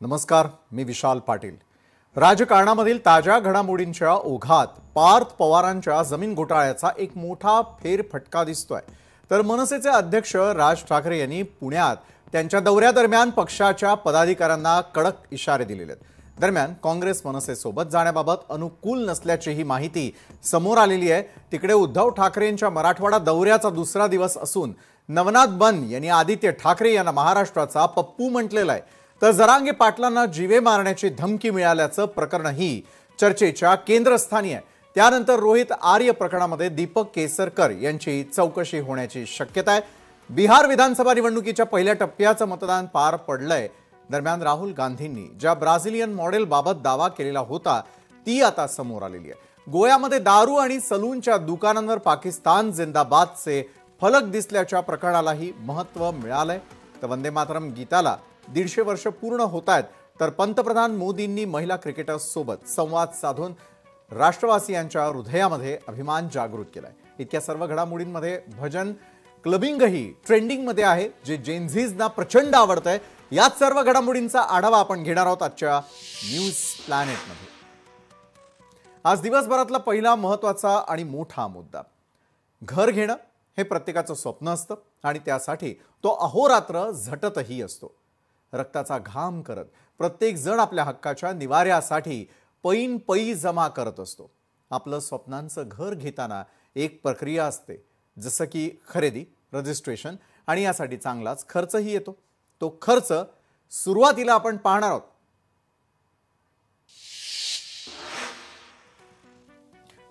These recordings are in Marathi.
नमस्कार, मी विशाल पाटील। राजकारणामधील ताज्या घडामोडींच्या ओघात पार्थ पवारांच्या जमीन घोटाळ्याचा एक मोठा फेरफटका दिसतोय। तर मनसेचे अध्यक्ष राज ठाकरे यांनी पुण्यात त्यांच्या दौऱ्यादरम्यान पक्षाच्या पदाधिकाऱ्यांना कडक इशारे दिलेले आहेत। दरम्यान काँग्रेस मनसेसोबत जाण्याबाबत अनुकूल नसल्याची ही माहिती समोर आलेली आहे। तिकडे उद्धव ठाकरेंच्या मराठवाडा दौऱ्याचा दुसरा दिवस असून नवनाथ बन यांनी आदित्य ठाकरे यांना महाराष्ट्राचा पप्पू म्हटलेलं आहे। तर जरांगे पाटलांना जीवे मारण्याची धमकी मिळाल्याचं प्रकरणही चर्चेच्या केंद्रस्थानी आहे। त्यानंतर रोहित आर्य प्रकरणामध्ये दीपक केसरकर यांची चौकशी होण्याची शक्यता आहे। बिहार विधानसभा निवडणुकीच्या पहिल्या टप्प्याचं मतदान पार पडलंय। दरम्यान राहुल गांधींनी ज्या ब्राझिलियन मॉडेल बाबत दावा केलेला होता ती आता समोर आलेली आहे। गोव्यामध्ये दारू आणि सलूनच्या दुकानांवर पाकिस्तान जिंदाबादचे फलक दिसल्याच्या प्रकरणालाही महत्त्व मिळालंय। तर वंदे मातरम गीताला 150 वर्ष पूर्ण होत आहेत। तर पंतप्रधान मोदींनी महिला क्रिकेटर्ससोबत संवाद साधून राष्ट्रवासियांच्या हृदयामध्ये अभिमान जागृत केलाय। इतक्या सर्व घडामोडींमध्ये भजन क्लबिंगही ट्रेंडिंगमध्ये आहे, जे जेनझीजना प्रचंड आवडतंय। याच सर्व घडामोडींचा आढावा आपण घेणार आहोत आजच्या न्यूज प्लॅनेटमध्ये। आज दिवसभरातला पहिला महत्त्वाचा आणि मोठा मुद्दा, घर घेणं हे प्रत्येकाचं स्वप्न असतं आणि त्यासाठी तो अहोरात्र झटतही असतो। रक्ताचा घाम करत प्रत्येक जण आपल्या हक्काच्या निवाऱ्यासाठी पैन पै जमा करत असतो। आपलं स्वप्नांचं घर घेताना एक प्रक्रिया असते, जसं की खरेदी, रजिस्ट्रेशन आणि यासाठी चांगलाच खर्चही येतो। तो खर्च सुरुवातीला आपण पाहणार आहोत।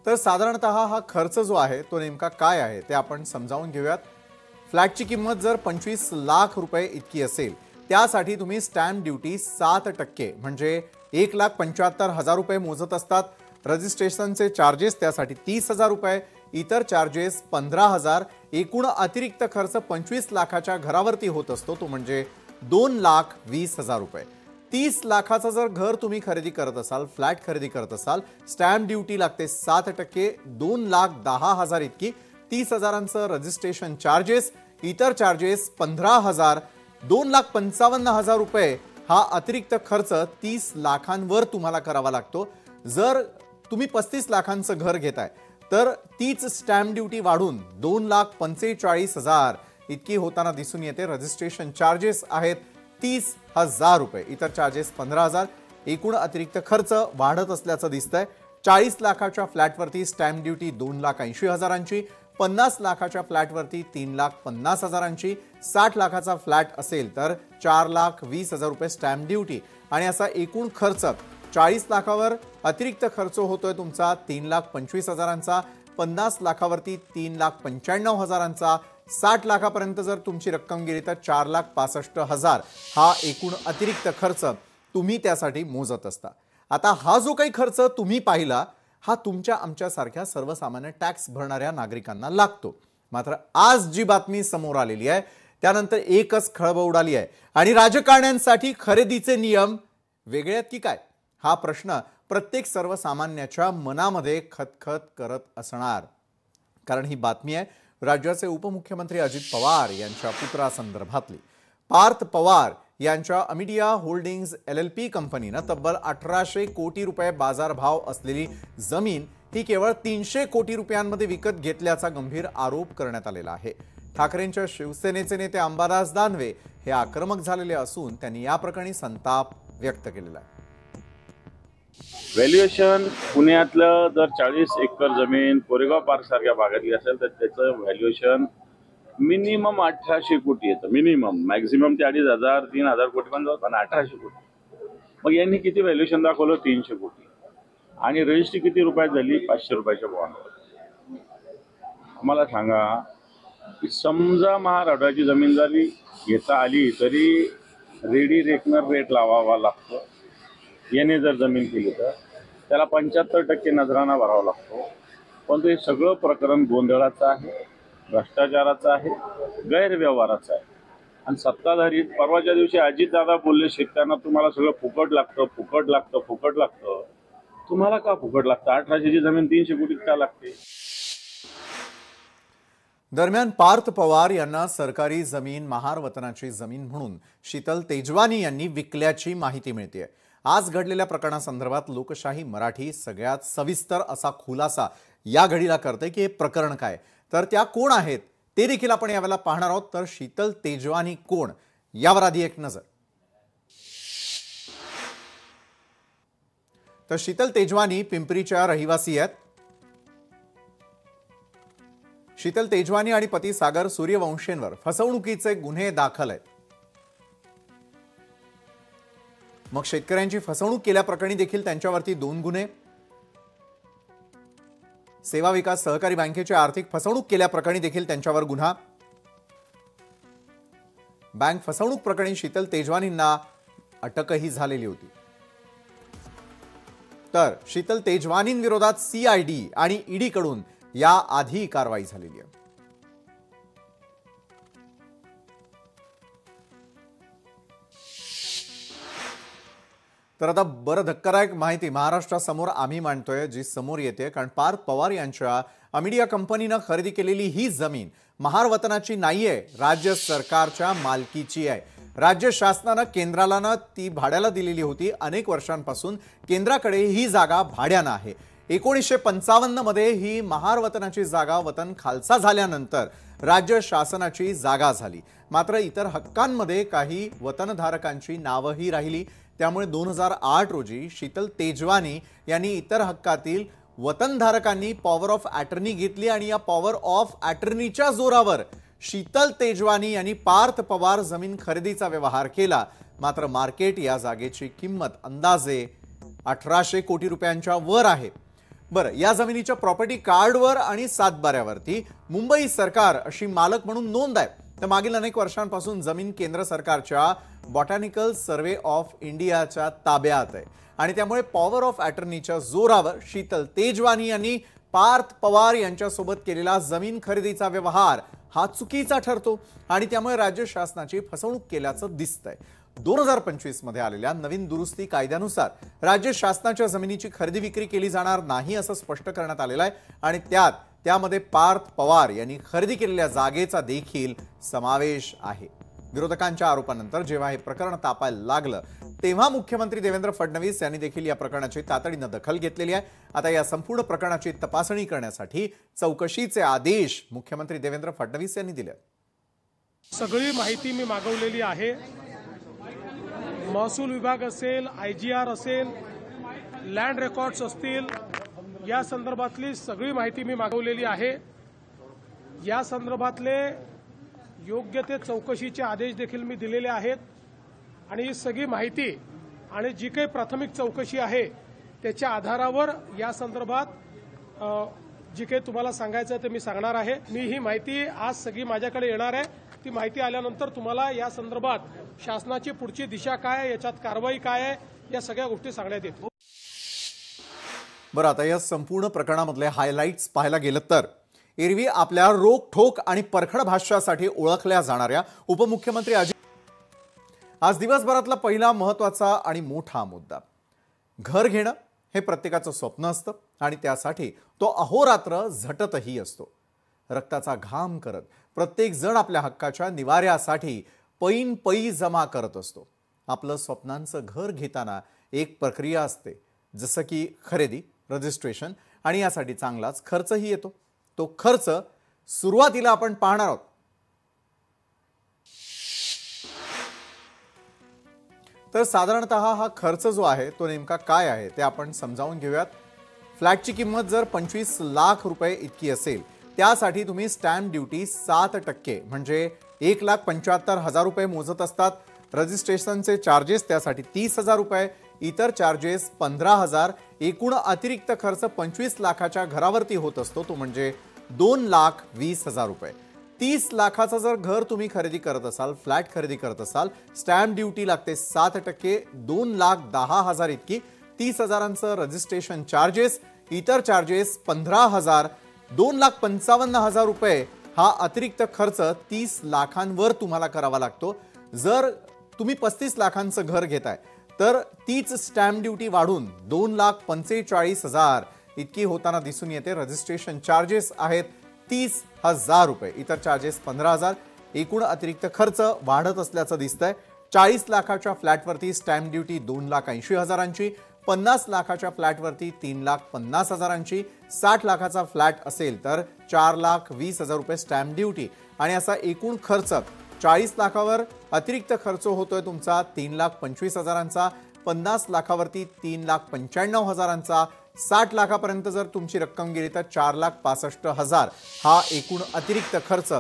तर साधारणतः हा खर्च जो आहे तो नेमका काय आहे ते आपण समजावून घेऊयात। फ्लॅटची किंमत जर 25 लाख रुपये इतकी असेल, त्यासाठी तुम्ही स्टॅम्प ड्युटी 7% म्हणजे 1,75,000 रुपये मोजत असतात। रजिस्ट्रेशनचे चार्जेस त्यासाठी 30,000 रुपये, इतर चार्जेस 15,000, एकूण अतिरिक्त खर्च 25 लाखाच्या घरावरती होत असतो, तो म्हणजे 2,20,000 रुपये। 30 लाखाचं जर घर तुम्ही खरेदी करत असाल, फ्लॅट खरेदी करत असाल, स्टॅम्प ड्युटी लागते 7%, 2,10,000 इतकी। 30,000चं रजिस्ट्रेशन चार्जेस, इतर चार्जेस 15,000, 2,55,000 रुपये हा अतिरिक्त खर्च 30 लाखांवर तुम्हाला करावा लागतो। जर तुम्ही 35 लाखांचं घर घेताय तर तीच स्टॅम्प ड्युटी वाढून 2,45,000 इतकी होताना दिसून येते। रजिस्ट्रेशन चार्जेस आहेत 30,000 रुपये, इतर चार्जेस 15,000, एकूण अतिरिक्त खर्च वाढत असल्याचं दिसतंय। 40 लाखाच्या फ्लॅटवरती स्टॅम्प ड्युटी 2,80,000ची, 50 लाखाच्या फ्लॅटवरती 3,50,000ची, 60 लाखाचा फ्लॅट असेल तर 4,20,000 रुपये स्टॅम्प ड्युटी आणि असा एकूण खर्च 40 लाखावर अतिरिक्त खर्च होतोय तुमचा 3,25,000चा, 50 लाखावरती 3,95,000चा, 60 लाखापर्यंत जर तुमची रक्कम गेली तर 4,65,000 हा एकूण अतिरिक्त खर्च तुम्ही त्यासाठी मोजत असता। आता हा जो काही खर्च तुम्ही पाहिला हा तुमच्या आमच्यासारख्या सर्वसामान्य टॅक्स भरणाऱ्या नागरिकांना लागतो। मात्र आज जी बातमी समोर आलेली आहे त्यानंतर एकच खळबळ उडाली आहे आणि राजकारण्यांसाठी खरेदीचे नियम वेगळे आहेत की काय हा प्रश्न प्रत्येक सर्वसामान्याच्या मनामध्ये खतखत करत असणार। कारण ही बातमी आहे राज्याचे उपमुख्यमंत्री अजित पवार यांच्या पुत्रासंदर्भातली। पार्थ पवार यांच्या अमिडिया होल्डिंग्स LLP कंपनीनं तब्बल 1,800 कोटी रुपये बाजारभाव असलेली जमीन ही केवळ 300 कोटी रुपयांमध्ये विकत घेतल्याचा गंभीर आरोप करण्यात आलेला आहे। ठाकरेंच्या शिवसेनेचे नेते अंबादास दानवे हे आक्रमक झालेले असून त्यांनी या प्रकरणी संताप व्यक्त केलेला आहे। व्हॅल्युएशन पुण्यातलं जर 40 एकर जमीन कोरेगाव पार्क सारख्या भागातली असेल तर त्याचं व्हॅल्युएशन मिनिमम 1,800 कोटी येतं। मिनिमम, मॅक्झिमम ते 2,500 3,000 कोटी पण जातात, पण 1,800 कोटी। मग यांनी किती व्हॅल्युएशन दाखवलं? 300 कोटी। आणि रजिस्ट्री किती रुपयात झाली? 500 रुपयाच्या बॉन्डवर। मला सांगा की समजा महाराष्ट्राची जमीन जरी घेता आली तरी रेडी रेकनर रेट लावावा लागतो। याने जर जमीन केली तर त्याला 75% नजराना भरावा लागतो। पण हे सगळं प्रकरण गोंधळाचं आहे, भ्रष्टाचाराचं आहे, गैरव्यवहाराचं आहे। आणि सत्ताधारी परवाच्या दिवशी अजितदादा बोलले शेतकऱ्यांना तुम्हाला सगळं फुकट लागतं, फुकट लागतं, फुकट लागतं। तुम्हाला का फुकट लागतं? 1,800ची जमीन 300 कोटीत का लागते? दरम्यान पार्थ पवार यांना सरकारी जमीन महार वतनाची जमीन म्हणून शीतल तेजवानी यांनी विकल्याची माहिती मिळते। आज घडलेल्या प्रकरणासंदर्भात लोकशाही मराठी सगळ्यात सविस्तर असा खुलासा या घडीला करते की हे प्रकरण काय, तर त्या कोण आहेत ते देखील आपण यावेळेला पाहणार आहोत। तर शीतल तेजवानी कोण यावर आधी एक नजर। तर शीतल तेजवानी पिंपरीच्या रहिवासी आहेत। शीतल तेजवानी आणि पती सागर सूर्यवंशींवर फसवणुकीचे गुन्हे दाखल आहेत। मग शेतकऱ्यांची फसवणूक केल्याप्रकरणी देखील त्यांच्यावरती 2 गुन्हे, सेवा विकास सहकारी बँकेची आर्थिक फसवणूक केल्याप्रकरणी देखील त्यांच्यावर गुन्हा, बँक फसवणूक प्रकरणी शीतल तेजवानींना अटकही झालेली होती। तर शीतल तेजवानींविरोधात सीआयडी आणि ईडी कडून या आधी कारवाई झालेली आहे। तर आता बरं धक्कादायक माहिती महाराष्ट्रासमोर आम्ही मांडतोय, जी समोर येते कारण पार्थ पवार यांच्या अमिडिया कंपनीने खरेदी केलेली ही जमीन महार वतनाची नाहीये, राज्य सरकारच्या मालकीची आहे। राज्य शासनाने केंद्राला ती भाड्याला दिलेली होती। अनेक वर्षांपासून केंद्राकडे ही जागा भाड्याने आहे। 1955 मध्ये ही महार वतनाची जागा वतन खालसा झाल्यानंतर राज्य शासनाची जागा झाली। मात्र इतर हक्कांमध्ये काही वतनधारकांची नावही राहिली। त्यामुळे 2008 रोजी शीतल तेजवानी यांनी इतर हक्कातील वतनधारकांनी पॉवर ऑफ अटर्नी घेतली आणि या पॉवर ऑफ अटर्नीच्या जोरावर शीतल तेजवानी यांनी पार्थ पवार जमीन खरेदीचा व्यवहार केला। मात्र मार्केट या जागेची किंमत अंदाजे 1800 कोटी रुपयांच्या वर आहे। बरं, या जमिनीच्या प्रॉपर्टी कार्डवर आणि सातबाऱ्यावरती मुंबई सरकार अशी मालक म्हणून नोंद आहे। तर मागील अनेक वर्षांपासून जमीन केंद्र सरकारच्या बॉटॅनिकल सर्वे ऑफ इंडियाच्या ताब्यात आहे आणि त्यामुळे पॉवर ऑफ अटर्नीच्या जोरावर शीतल तेजवानी यांनी पार्थ पवार यांच्यासोबत केलेला जमीन खरेदीचा व्यवहार हा चुकीचा ठरतो आणि त्यामुळे राज्य शासनाची फसवणूक केल्याचं दिसतंय। 2025 मध्ये आलेल्या नवीन दुरुस्ती कायद्यानुसार राज्य शासनाच्या जमिनीची खरेदी विक्री केली जाणार नाही असं स्पष्ट करण्यात आलेलं आहे आणि त्यामध्ये पार्थ पवार यांनी खरेदी केलेल्या जागेचा देखील समावेश आहे। विरोधकांच्या आरोपानंतर जेव्हा हे प्रकरण तापायला लागलं तेव्हा मुख्यमंत्री देवेंद्र फडणवीस यांनी देखील या प्रकरणाची तातडीने दखल घेतलेली आहे। आता या संपूर्ण प्रकरणाची तपासणी करण्यासाठी चौकशीचे आदेश मुख्यमंत्री देवेंद्र फडणवीस यांनी दिले। सगळी माहिती मी मागवलेली आहे। महसूल विभाग असेल, IGR असेल, लँड रेकॉर्ड्स असतील, या संदर्भातली सगळी माहिती मी मागवलेली आहे। या संदर्भातले योग्य ते चौकशीचे आदेश देखील मी दिलेले आहेत आणि ही सगळी माहिती आणि जी काही प्राथमिक चौकशी आहे त्याच्या आधारावर या संदर्भात जी काही तुम्हाला सांगायचं ते मी सांगणार आहे। मी ही माहिती आज सगळी माझ्याकडे येणार आहे। ती माहिती आल्यानंतर तुम्हाला या संदर्भात शासनाची पुढची दिशा काय, याच्यात कारवाई काय आहे, या सगळ्या गोष्टी सांगण्यात येतील। बरं, आता या संपूर्ण प्रकरणामधले हायलाइट्स पाहायला गेलं तर एरवी आपल्या रोखठोक आणि परखड भाष्यासाठी ओळखल्या जाणाऱ्या उपमुख्यमंत्री आज दिवसभरातला पहिला महत्त्वाचा आणि मोठा मुद्दा घर घेणं हे प्रत्येकाचं स्वप्न असतं आणि त्यासाठी तो अहोरात्र झटतही असतो। रक्ताचा घाम करत प्रत्येक जण आपल्या हक्काच्या निवाऱ्यासाठी पै जमा करत असतो। आपलं स्वप्नांचं घर घेताना एक प्रक्रिया असते, जसं की खरेदी, रजिस्ट्रेशन आणि यासाठी चांगलाच खर्चही येतो। तो खर्च सुरुवातीला आपण पाहणार आहोत। तर साधारणतः हा खर्च जो आहे तो नेमका काय आहे ते आपण समजावून घेऊयात। फ्लॅटची किंमत जर 25 लाख रुपये इतकी असेल त्यासाठी तुम्ही स्टॅम्प ड्युटी 7% म्हणजे 1,75,000 रुपये मोजत असतात। रजिस्ट्रेशनचे चार्जेस त्यासाठी 30,000 रुपये, इतर चार्जेस 15,000, एकूण अतिरिक्त खर्च 25 लाखाच्या घरावरती होत असतो, तो म्हणजे 2,20,000 रुपये। 30 लाखाचं जर घर तुम्ही खरेदी करत असाल, फ्लॅट खरेदी करत असाल, स्टॅम्प ड्युटी लागते 7%, 2,10,000 इतकी। 30,000चं रजिस्ट्रेशन चार्जेस, इतर चार्जेस 15,000, 2,55,000 रुपये हा अतिरिक्त खर्च 30 लाखांवर तुम्हाला करावा लागतो। जर तुम्ही 35 लाखांचं घर घेताय तर तीच स्टॅम्प ड्युटी वाढून 2,45,000 इतकी होताना दिसून येते। रजिस्ट्रेशन चार्जेस आहेत 30,000 रुपये, इतर चार्जेस 15,000. एकूण अतिरिक्त खर्च वाढत असल्याचं दिसतंय. 40 लाखाच्या फ्लॅटवरती स्टॅम्प ड्युटी 2,80,000ची, 50 लाखाच्या फ्लॅटवरती 3,50,000ची, 60 लाखाचा फ्लॅट असेल तर 4,20,000 रुपये स्टॅम्प ड्युटी आणि असा एकूण खर्च 40 लाखावर अतिरिक्त खर्च होतोय तुमचा 3,25,000चा, 50 लाखावरती 3,95,000चा, 60 लाखापर्यंत जर तुमची रक्कम गेली तर 4,65,000 हा एकूण अतिरिक्त खर्च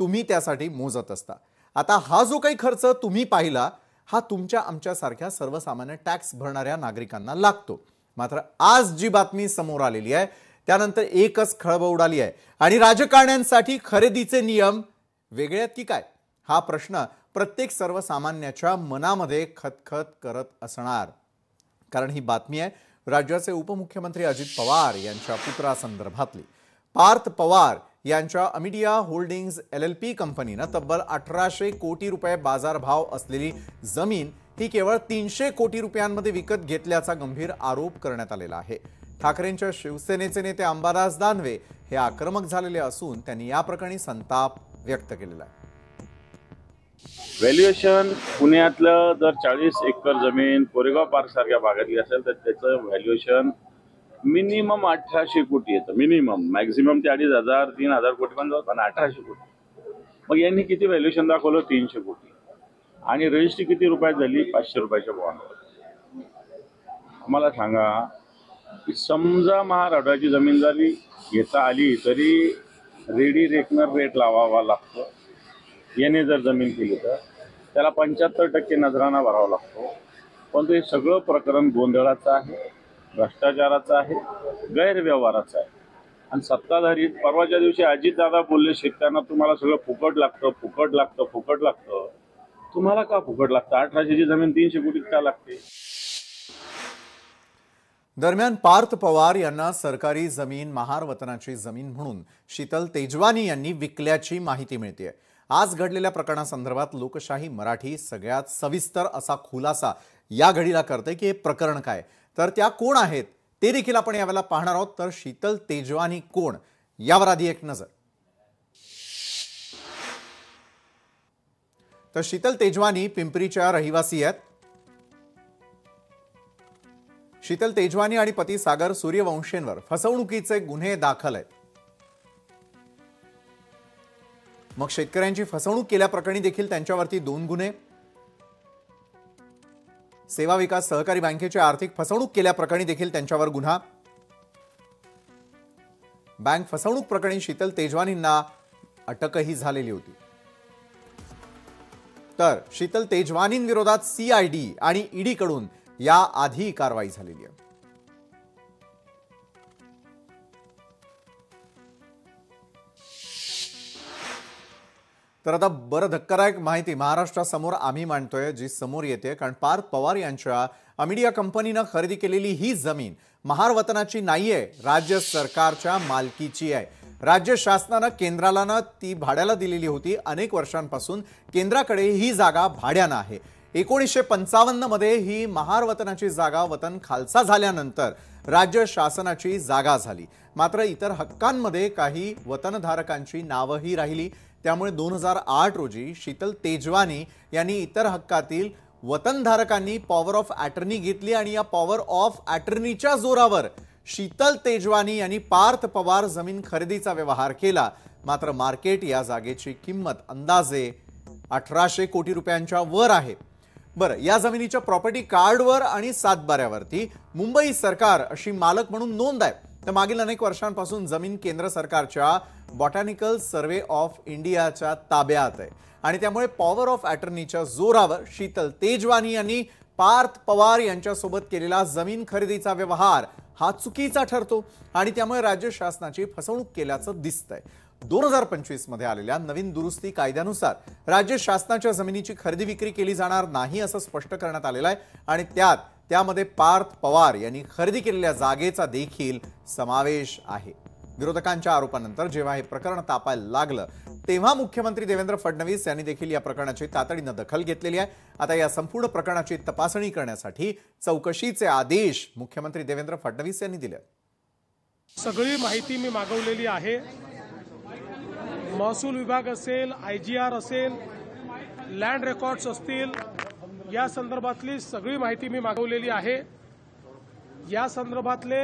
तुम्ही त्यासाठी मोजत असता. आता हा जो काही खर्च तुम्ही पाहिला हा तुमच्या आमच्यासारख्या सर्वसामान्य टॅक्स भरणाऱ्या नागरिकांना लागतो. मात्र आज जी बातमी समोर आलेली आहे त्यानंतर एकच खळबळ उडाली आहे आणि राजकारण्यांसाठी खरेदीचे नियम वेगळे आहेत की काय हा प्रश्न प्रत्येक सर्वसामान्याच्या मनामध्ये खतखत करत असणार. कारण ही बातमी आहे राज्याचे उपमुख्यमंत्री अजित पवार यांच्या पुत्रासंदर्भातली. पार्थ पवार यांच्या अमिडिया होल्डिंग्ज LLP कंपनीनं तब्बल 1,800 कोटी रुपये बाजारभाव असलेली जमीन ही केवळ 300 कोटी रुपयांमध्ये विकत घेतल्याचा गंभीर आरोप करण्यात आलेला आहे. ठाकरेंच्या शिवसेनेचे नेते अंबादास दानवे हे आक्रमक झालेले असून त्यांनी या प्रकरणी संताप व्यक्त केलेला आहे. व्हॅल्युएशन पुण्यातलं जर 40 एकर जमीन कोरेगाव पार्क सारख्या भागातली असेल तर त्याचं व्हॅल्युएशन मिनिमम 1,800 कोटी येतं. मिनिमम, मॅक्झिमम ते 2,500 3,000 कोटी पण जातात, पण 1,800 कोटी. मग यांनी किती व्हॅल्युएशन दाखवलं? 300 कोटी. आणि रजिस्ट्री किती रुपयात झाली? 500 रुपयाच्या बॉन्डवर. आम्हाला सांगा की समजा महाराष्ट्राची जमीन जरी घेता आली तरी रेडी रेकनर रेट लावावा लागतो. याने जर जमीन केली तर त्याला 75% नजराना भरावा लागतो. पण हे सगळं प्रकरण गोंधळाचं आहे, भ्रष्टाचाराचं आहे, गैरव्यवहाराचं आहे. आणि सत्ताधारी परवाच्या दिवशी अजितदादा बोलले शेतकऱ्यांना तुम्हाला सगळं फुकट लागतं, फुकट लागतं, फुकट लागतं. तुम्हाला का फुकट लागतं? 1,800ची जमीन 300 कोटीत का लागते? दरम्यान पार्थ पवार यांना सरकारी जमीन महार वतनाची जमीन म्हणून शीतल तेजवानी यांनी विकल्याची माहिती मिळते. आज घडलेल्या प्रकरणासंदर्भात लोकशाही मराठी सगळ्यात सविस्तर असा खुलासा या घडीला करते की हे प्रकरण काय, तर त्या कोण आहेत ते देखील आपण यावेळेला पाहणार आहोत. तर शीतल तेजवानी कोण यावर आधी एक नजर. तर शीतल तेजवानी पिंपरीच्या रहिवासी आहेत. शीतल तेजवानी आणि पती सागर सूर्यवंशींवर फसवणुकीचे गुन्हे दाखल आहेत. मग शेतकऱ्यांची फसवणूक केल्याप्रकरणी देखील त्यांच्यावरती 2 गुन्हे, सेवा विकास सहकारी बँकेची आर्थिक फसवणूक केल्याप्रकरणी देखील त्यांच्यावर गुन्हा, बँक फसवणूक प्रकरणी शीतल तेजवानींना अटकही झालेली होती. तर शीतल तेजवानींविरोधात CID आणि ED कडून या आधी कारवाई झालेली आहे. तर आता बरं धक्कादायक माहिती महाराष्ट्रासमोर आम्ही मांडतोय, जी समोर येते. कारण पार्थ पवार यांच्या अमिडिया कंपनीनं खरेदी केलेली ही जमीन महार वतनाची नाहीये, राज्य सरकारच्या मालकीची आहे. राज्य शासनानं केंद्राला ती भाड्याला दिलेली होती. अनेक वर्षांपासून केंद्राकडे ही जागा भाड्यानं आहे. 1955 मध्ये ही महार वतनाची जागा वतन खालसा झाल्यानंतर राज्य शासनाची जागा झाली. मात्र इतर हक्कांमध्ये काही वतनधारकांची नावही राहिली. त्यामुळे 2008 रोजी शीतल तेजवानी यांनी इतर हक्कातील वतनधारकांनी पॉवर ऑफ अटर्नी घेतली आणि या पॉवर ऑफ अटर्नीच्या जोरावर शीतल तेजवानी यांनी पार्थ पवार जमीन खरेदीचा व्यवहार केला. मात्र मार्केट या जागेची किंमत अंदाजे 1,800 कोटी रुपयांच्या वर आहे. बरं, या जमिनीच्या प्रॉपर्टी कार्डवर आणि सातबाऱ्यावरती मुंबई सरकार अशी मालक म्हणून नोंद आहे. तर मागील अनेक वर्षांपासून जमीन केंद्र सरकारच्या बॉटॅनिकल सर्वे ऑफ इंडियाच्या ताब्यात आहे आणि त्यामुळे पॉवर ऑफ अटर्नीच्या जोरावर शीतल तेजवानी यांनी पार्थ पवार यांच्यासोबत केलेला जमीन खरेदीचा व्यवहार हा चुकीचा ठरतो आणि त्यामुळे राज्य शासनाची फसवणूक केल्याचं दिसतंय. 2025 मध्ये आलेल्या नवीन दुरुस्ती कायद्यानुसार राज्य शासनाच्या जमिनीची खरेदी विक्री केली जाणार नाही असं स्पष्ट करण्यात आलेलं आहे आणि त्यामध्ये पार्थ पवार यांनी खरेदी केलेल्या जागेचा देखील समावेश आहे. विरोधकांच्या आरोपानंतर जेव्हा हे प्रकरण तापायला लागलं तेव्हा मुख्यमंत्री देवेंद्र फडणवीस यांनी देखील या प्रकरणाची तातडीनं दखल घेतलेली आहे. आता या संपूर्ण प्रकरणाची तपासणी करण्यासाठी चौकशीचे आदेश मुख्यमंत्री देवेंद्र फडणवीस यांनी दिले. सगळी माहिती मी मागवलेली आहे. महसूल विभाग असेल, IGR असेल, लँड रेकॉर्ड्स असतील, या संदर्भातली सगळी माहिती मी मागवलेली आहे। या संदर्भातले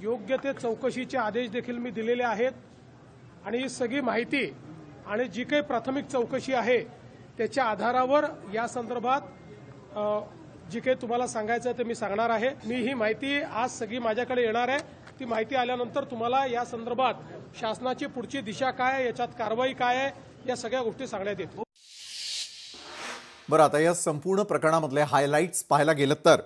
योग्य ते चौकशीचे आदेश देखील मी दिलेले आहेत आणि ही सगळी माहिती आणि जी काही प्राथमिक चौकशी आहे त्याच्या आधारावर या संदर्भात जी काही तुम्हाला सांगायचं ते मी सांगणार आहे। मी ही माहिती आज सगळी माझ्याकडे येणार आहे। ती माहिती आल्यानंतर तुम्हाला या संदर्भात शासनाची पुढची दिशा काय आहे, याच्यात कारवाई काय आहे, या सगळ्या गोष्टी सांगण्यात येतील। बरं, आता या संपूर्ण प्रकरणामधले हायलाइट्स पाहायला गेलं तर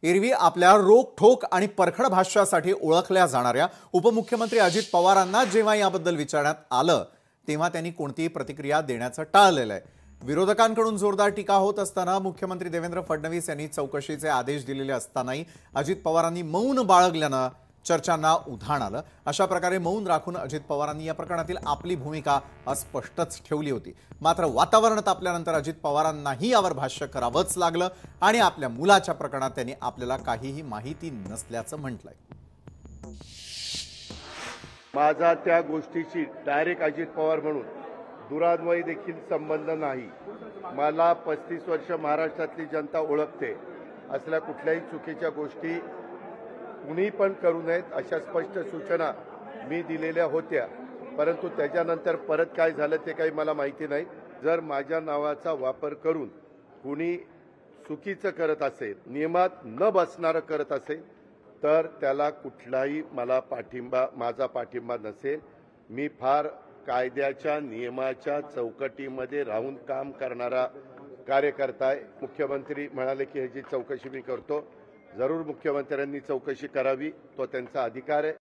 एरवी आपल्या रोखठोक आणि परखड भाष्यासाठी ओळखल्या जाणाऱ्या उपमुख्यमंत्री अजित पवारांना जेव्हा याबद्दल विचारण्यात आलं तेव्हा त्यांनी कोणतीही प्रतिक्रिया देण्याचं टाळलेलं आहे। विरोधकांकडून जोरदार टीका होत असताना मुख्यमंत्री देवेंद्र फडणवीस यांनी चौकशीचे आदेश दिलेले असतानाही अजित पवारांनी मौन बाळगल्यानं चर्चांना उधाण आलं। अशा प्रकारे मौन राखून अजित पवारांनी या प्रकरणातील आपली भूमिका अस्पष्टच ठेवली होती। मात्र वातावरण तापल्यानंतर अजित पवारांनाही यावर भाष्य करावंच लागलं आणि आपल्या मुलाच्या प्रकरणात त्यांनी आपल्याला काहीही माहिती नसल्याचं म्हटलंय। माझा त्या गोष्टीशी डायरेक्ट अजित पवार म्हणून दुरान्वयी देखील संबंध नाही। मला 35 वर्ष महाराष्ट्रातली जनता ओळखते। असल्या कुठल्याही चुकीच्या गोष्टी कुणी पण करू नयेत अशा स्पष्ट सूचना मी दिलेल्या होत्या, परंतु त्याच्यानंतर परत काय झालं ते काही मला माहिती नाही। जर माझ्या नावाचा वापर करून कुणी चुकीचं करत असेल, नियमात न बसणारं करत असेल तर त्याला कुठलाही माझा पाठिंबा नसेल। मी फार कायद्याच्या नियमाच्या चौकटीमध्ये राहून काम करणारा कार्यकर्ता आहे। मुख्यमंत्री म्हणाले की ह्याची चौकशी मी करतो। जरूर मुख्यमंत्र्यांनी चौकशी करावी, तो त्यांचा अधिकार आहे।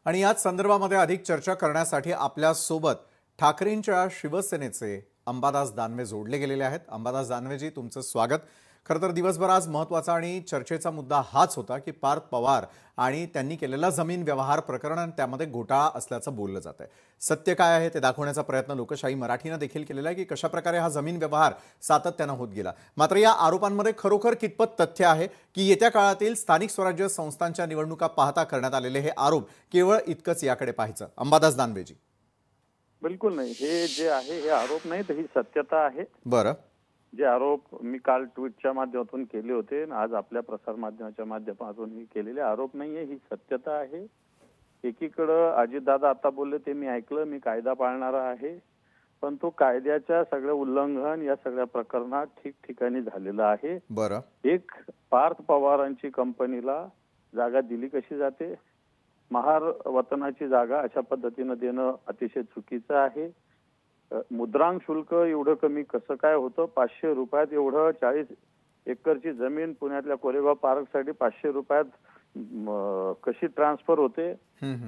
आणि याच संदर्भामध्ये अधिक चर्चा करण्यासाठी आपल्या सोबत ठाकरेंच्या शिवसेनेचे अंबादास दानवे जोडले गेलेले आहेत। अंबादास दानवेजी, तुमचं स्वागत। खरं तर दिवसभर आज महत्त्वाचा आणि चर्चेचा मुद्दा हाच होता की पार्थ पवार आणि त्यांनी केलेला जमीन व्यवहार प्रकरण आणि त्यामध्ये घोटाळा असल्याचं बोललं जात आहे। सत्य काय आहे ते दाखवण्याचा प्रयत्न लोकशाही मराठीनं देखील केलेला आहे की कशा प्रकारे हा जमीन व्यवहार सातत्यानं होत गेला। मात्र या आरोपांमध्ये खरोखर कितपत तथ्य आहे की येत्या काळातील स्थानिक स्वराज्य संस्थांच्या निवडणुका पाहता करण्यात आलेले हे आरोप केवळ इतकंच याकडे पाहायचं? अंबादास दानवेजी। बिलकुल नाही, हे जे आहे हे आरोप नाही तर ही सत्यता आहे। बरं, जे आरोप मी काल ट्विटच्या माध्यमातून केले होते आणि आज आपल्या प्रसार माध्यमाच्या माध्यमातून केलेले आरोप नाहीये, ही सत्यता आहे। एकीकडं अजितदादा आता बोलले ते मी ऐकलं, मी कायदा पाळणारा आहे, पण तो कायद्याच्या सगळं उल्लंघन या सगळ्या प्रकरणात ठिकठिकाणी झालेलं आहे। बरं, एक पार्थ पवारांची कंपनीला जागा दिली कशी जाते, महार वतनाची जागा अशा पद्धतीनं देणं अतिशय चुकीचं आहे। मुद्रांक शुल्क एवढं कमी कसं काय होतं? 500 रुपयात एवढं 40 एकरची जमीन पुण्यातल्या कोरेगाव पार्कसाठी 500 रुपयात कशी ट्रान्सफर होते?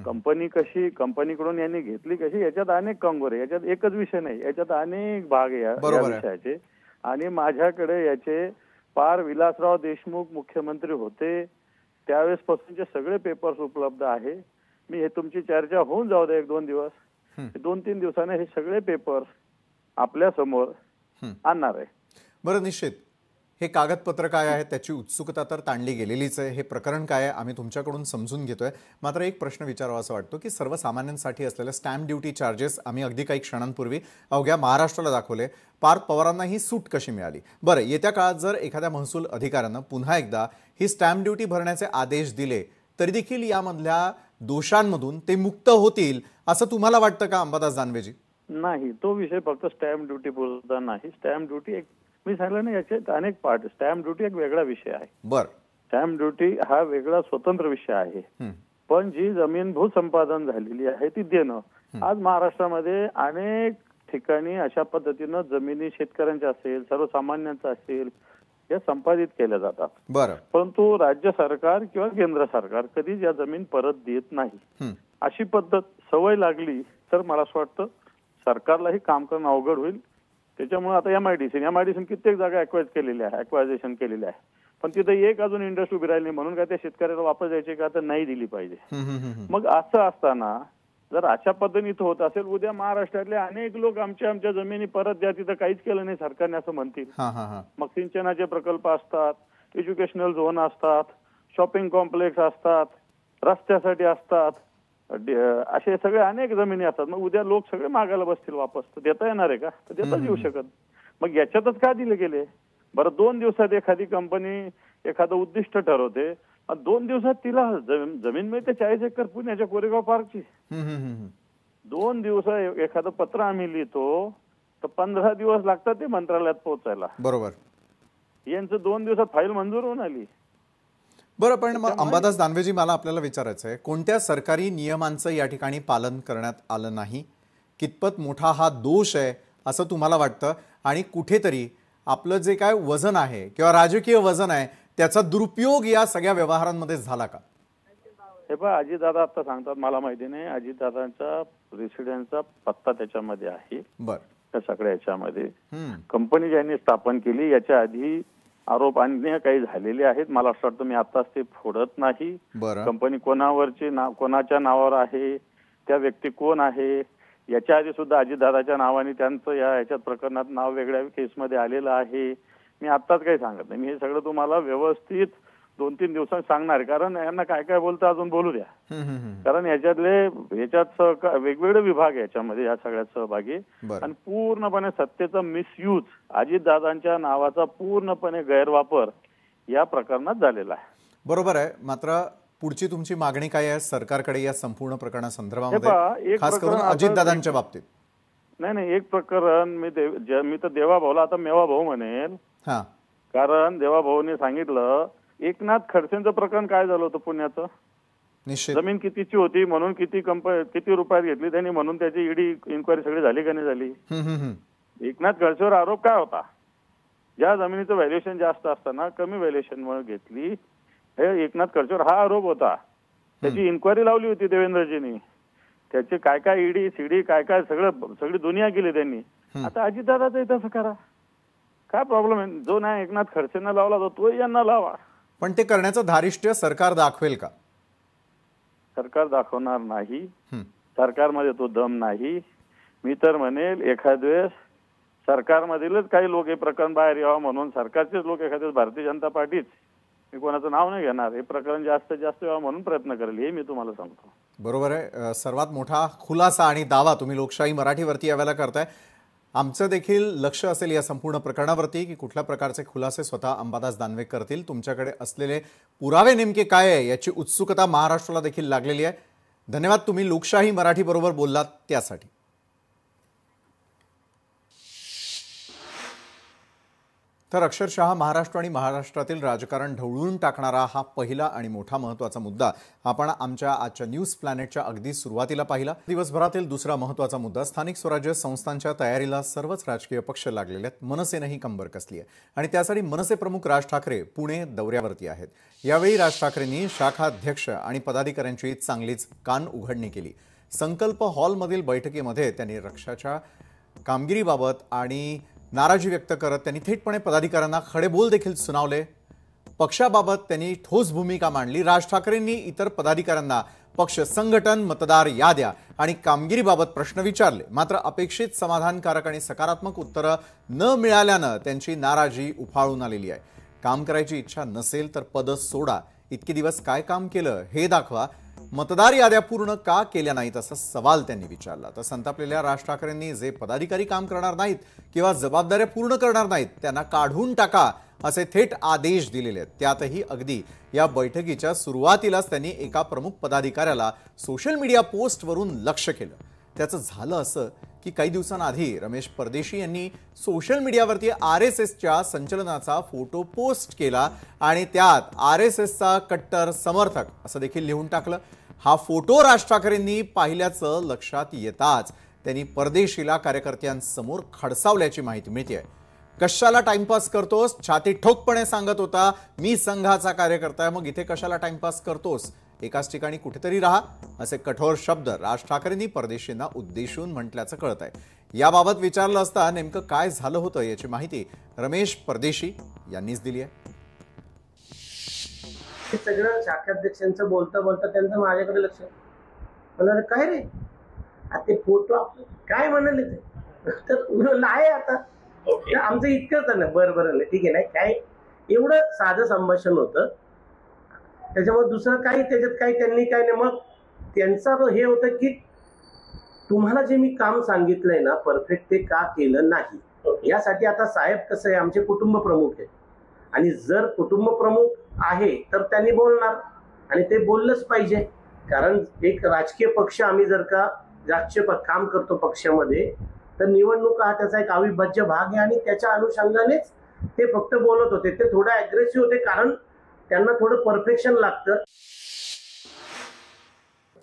कंपनीकडून यांनी घेतली कशी? याच्यात अनेक कंगोरे, याच्यात एकच विषय नाही, याच्यात अनेक भाग या विषयाचे। आणि माझ्याकडे याचे पार विलासराव देशमुख मुख्यमंत्री होते त्यावेळेसपासूनचे सगळे पेपर्स उपलब्ध आहे। मी हे तुमची चर्चा होऊन जाऊ दे 1-2 दिवस, 2-3 दिवसाने हे सगळे पेपर आपल्या समोर आणणार आहे। बरं, निश्चित हे कागदपत्र काय आहे त्याची उत्सुकता तर ताणली गेलेलीच आहे। हे प्रकरण काय आहे आम्ही तुमच्याकडून समजून घेतोय। मात्र एक प्रश्न विचारावा असं वाटतो की सर्वसामान्यांसाठी असलेले स्टॅम्प ड्युटी चार्जेस आम्ही अगदी काही क्षणांपूर्वी अवघ्या महाराष्ट्राला दाखवले। पार्थ पवारांना ही सूट कशी मिळाली? बरं, येत्या काळात जर एखाद्या महसूल अधिकाऱ्यानं पुन्हा एकदा ही स्टॅम्प ड्युटी भरण्याचे आदेश दिले तरी देखील यामधल्या दोषांमधून ते मुक्त होतील असं तुम्हाला वाटतं का अंबादास दानवेजी? नाही, तो विषय फक्त स्टॅम्प ड्युटी बोलता नाही। स्टॅम्प ड्युटी एक मी सांगितलं ना, याच्यात अनेक पार्ट। स्टॅम्प ड्युटी एक वेगळा विषय आहे। बरं, स्टॅम्प ड्युटी हा वेगळा स्वतंत्र विषय आहे, पण जी जमीन भूसंपादन झालेली आहे ती देणं। आज महाराष्ट्रामध्ये अनेक ठिकाणी अशा पद्धतीनं जमिनी शेतकऱ्यांच्या असेल, सर्वसामान्यांच्या असेल, या संपादित केल्या जातात। बरं, परंतु राज्य सरकार किंवा केंद्र सरकार कधीच या जमीन परत देत नाही। अशी पद्धत सवय लागली तर मला असं वाटतं सरकारलाही काम करणं अवघड होईल। त्याच्यामुळे आता एमआयडीसी कित्येक जागा ॲक्वायझेशन केलेली आहे, पण तिथे एक अजून इंडस्ट्री उभी राहिली म्हणून काय त्या शेतकऱ्याला वापस द्यायची का तर नाही दिली पाहिजे। मग असं असताना जर अशा पद्धतीने होत असेल, उद्या महाराष्ट्रातले अनेक लोक आमच्या जमिनी परत द्या, तिथं काहीच केलं नाही सरकारने असं म्हणतील। मग सिंचनाचे प्रकल्प असतात, एज्युकेशनल झोन असतात, शॉपिंग कॉम्प्लेक्स असतात, रस्त्यासाठी असतात, असे सगळे अनेक जमिनी असतात. मग उद्या लोक सगळे मागायला बसतील वापस, तर देता येणार आहे का? तर देताच येऊ शकत. मग याच्यातच का दिले गेले? बरं 2 दिवसात एखादी कंपनी एखादं उद्दिष्ट ठरवते, 2 दिवसात तिला जमीन मिळते 40 एकर पुण्याच्या कोरेगाव पार्कची. 2 दिवस एखादं पत्र आम्ही लिहितो तर 15 दिवस लागतात ते मंत्रालयात पोहोचायला. बरोबर. यांचं 2 दिवसात फाईल मंजूर होऊन आली. बरं, पण मग अंबादास दानवेजी, मला आपल्याला विचारायचं आहे, कोणत्या सरकारी नियमांचं या ठिकाणी पालन करण्यात आलं नाही? कितपत मोठा हा दोष आहे असं तुम्हाला वाटतं? आणि कुठेतरी आपलं जे काय वजन आहे किंवा राजकीय वजन आहे त्याचा दुरुपयोग या सगळ्या व्यवहारांमध्ये झाला का? हे पहा, अजितदादा आता सांगतात, मला माहिती नाही, अजितदादांचा रेसिडेन्सचा पत्ता त्याच्यामध्ये आहे. बरं. त्या सगळ्या याच्यामध्ये कंपनी ज्यांनी स्थापन केली याच्या आधी आरोप अन्य काही झालेले आहेत. मला असं वाटतं मी आताच ते फोडत नाही. कंपनी कोणावरची कोणाच्या नावावर आहे, त्या व्यक्ती कोण आहे, याच्या आधी सुद्धा अजितदादाच्या नावाने त्यांचं याच्यात प्रकरणात नाव वेगळ्या केसमध्ये आलेलं आहे. मी आत्ताच काही सांगत नाही. मी हे सगळं तुम्हाला व्यवस्थित 2-3 दिवसांत सांगणार, कारण यांना काय काय बोलतं अजून बोलू द्या. कारण याच्यात वेगवेगळे विभाग याच्यामध्ये या सगळ्यात सहभागी, आणि पूर्णपणे सत्तेचा मिसयूज, अजितदादांच्या नावाचा पूर्णपणे गैरवापर या प्रकरणात झालेला आहे. बरोबर आहे. मात्र पुढची तुमची मागणी काय आहे सरकारकडे या संपूर्ण प्रकरणासंदर्भामध्ये, खास करून अजितदादांच्या बाबतीत? नाही, एक प्रकरण मी तर देवाभाऊला आता मेवा भाऊ म्हणेल. कारण देवाभाऊने सांगितलं एकनाथ खडसेंचं प्रकरण काय झालं होतं पुण्याचं. जमीन कितीची होती म्हणून किती रुपयात घेतली त्यांनी म्हणून त्याची ईडी इन्क्वायरी सगळी झाली का नाही झाली? एकनाथ खडसेवर आरोप काय होता? ज्या जमिनीचं व्हॅल्युएशन जास्त असताना कमी व्हॅल्युएशन घेतली, हे एकनाथ खडसेवर हा आरोप होता. त्याची इन्क्वायरी लावली होती देवेंद्रजींनी. त्याचे काय काय ईडी सीडी काय काय सगळी दुनिया केली त्यांनी. आता अजितदादाचं तसं करा, काय प्रॉब्लेम आहे? जो नाही एकनाथ खडसेंना लावला तो यांना लावा. पण ते करण्याचं धारिष्ट्य सरकार दाखवेल का? सरकार दाखवणार नाही. सरकारमध्ये तो दम नाही. मी तर म्हणेल एखाद्या वेळेस सरकारमधीलच काही लोक हे प्रकरण बाहेर यावं म्हणून, सरकारचेच लोक एखाद्या भारतीय जनता पार्टीच, मी कोणाचं नाव नाही घेणार, हे प्रकरण जास्तीत जास्त यावं म्हणून प्रयत्न करेल, हे मी तुम्हाला सांगतो. बरोबर आहे. सर्वात मोठा खुलासा आणि दावा तुम्ही लोकशाही मराठीवरती यावेळेला करताय. आमचं देखील लक्ष असेल या संपूर्ण प्रकरणावरती की कुठल्या प्रकारचे खुलासे स्वतः अंबादास दानवे करतील. तुमच्याकडे असलेले पुरावे नेमके काय आहे याची उत्सुकता महाराष्ट्राला देखील लागलेली आहे. धन्यवाद, तुम्ही लोकशाही मराठी बरोबर बोललात त्यासाठी. तर अक्षरशः महाराष्ट्र आणि महाराष्ट्रातील राजकारण ढवळून टाकणारा हा पहिला आणि मोठा महत्त्वाचा मुद्दा आपण आमच्या आजच्या न्यूज प्लॅनेटच्या अगदी सुरुवातीला पाहिला. दिवसभरातील दुसरा महत्त्वाचा मुद्दा, स्थानिक स्वराज्य संस्थांच्या तयारीला सर्वच राजकीय पक्ष लागलेले आहेत. मनसेनेही कंबर कसली आहे आणि त्यासाठी मनसे प्रमुख राज ठाकरे पुणे दौऱ्यावरती आहेत. यावेळी राज ठाकरेंनी शाखाध्यक्ष आणि पदाधिकाऱ्यांची चांगलीच कान उघडणी केली. संकल्प हॉलमधील बैठकीमध्ये त्यांनी रक्षाच्या कामगिरीबाबत आणि नाराजी व्यक्त करत त्यांनी थेटपणे पदाधिकाऱ्यांना खडेबोल देखील सुनावले. पक्षाबाबत त्यांनी ठोस भूमिका मांडली. राज ठाकरेंनी इतर पदाधिकाऱ्यांना पक्ष संघटन, मतदार याद्या आणि कामगिरीबाबत प्रश्न विचारले. मात्र अपेक्षित समाधानकारक आणि सकारात्मक उत्तरं न मिळाल्यानं त्यांची नाराजी उफाळून आलेली आहे. काम करायची इच्छा नसेल तर पद सोडा. इतके दिवस काय काम केलं हे दाखवा. मतदार याद्या पूर्ण का केल्या नाहीत असा सवाल त्यांनी विचारला. तर संतापलेल्या राज ठाकरेंनी जे पदाधिकारी काम करणार नाहीत किंवा जबाबदाऱ्या पूर्ण करणार नाहीत त्यांना काढून टाका असे थेट आदेश दिलेले आहेत. त्यातही अगदी या बैठकीच्या सुरुवातीलाच त्यांनी एका प्रमुख पदाधिकाऱ्याला सोशल मीडिया पोस्टवरून लक्ष्य केलं. त्याचं झालं असं की काही दिवसांआधी रमेश परदेशी यांनी सोशल मीडियावरती RSSच्या संचलनाचा फोटो पोस्ट केला आणि त्यात RSSचा कट्टर समर्थक असं देखील लिहून टाकलं. हा फोटो राज ठाकरेंनी पाहिल्याचं लक्षात येताच त्यांनी परदेशीला कार्यकर्त्यांसमोर खडसावल्याची माहिती मिळते. कशाला टाइमपास करतोस? छाती ठोकपणे सांगत होता मी संघाचा कार्यकर्ता आहे, मग इथे कशाला टाइमपास करतोस? एकाच ठिकाणी कुठेतरी राहा असे कठोर शब्द राज ठाकरेंनी परदेशींना उद्देशून म्हटल्याचं कळत आहे. याबाबत विचारलं असता नेमकं काय झालं होतं याची माहिती रमेश परदेशी यांनीच दिली आहे. हे सगळं शाखाध्यक्षांचं बोलता बोलता त्यांचं माझ्याकडे लक्ष म्हणाले काय रे ते फोटो काय म्हणाले ते तर आहे आता आमचं इतकंच ना बरं ठीक आहे. नाही काय एवढं साधं संभाषण होतं त्याच्यामुळे दुसरं काही त्याच्यात काही त्यांनी काय नाही. मग त्यांचं हे होतं की तुम्हाला जे मी काम सांगितलंय ना परफेक्ट ते का केलं नाही यासाठी आता साहेब कसं आहे आमचे कुटुंब प्रमुख आहेत आणि जर कुटुंब प्रमुख आहे तर त्यांनी बोलणार आणि ते बोललंच पाहिजे कारण एक राजकीय पक्ष आम्ही जर का राजकीय काम करतो पक्षामध्ये तर निवडणूक हा त्याचा एक अविभाज्य भाग आहे आणि त्याच्या अनुषंगानेच ते फक्त बोलत होते ते थोडं अग्रेसिव्ह होते कारण त्यांना थोडं परफेक्शन लागतं.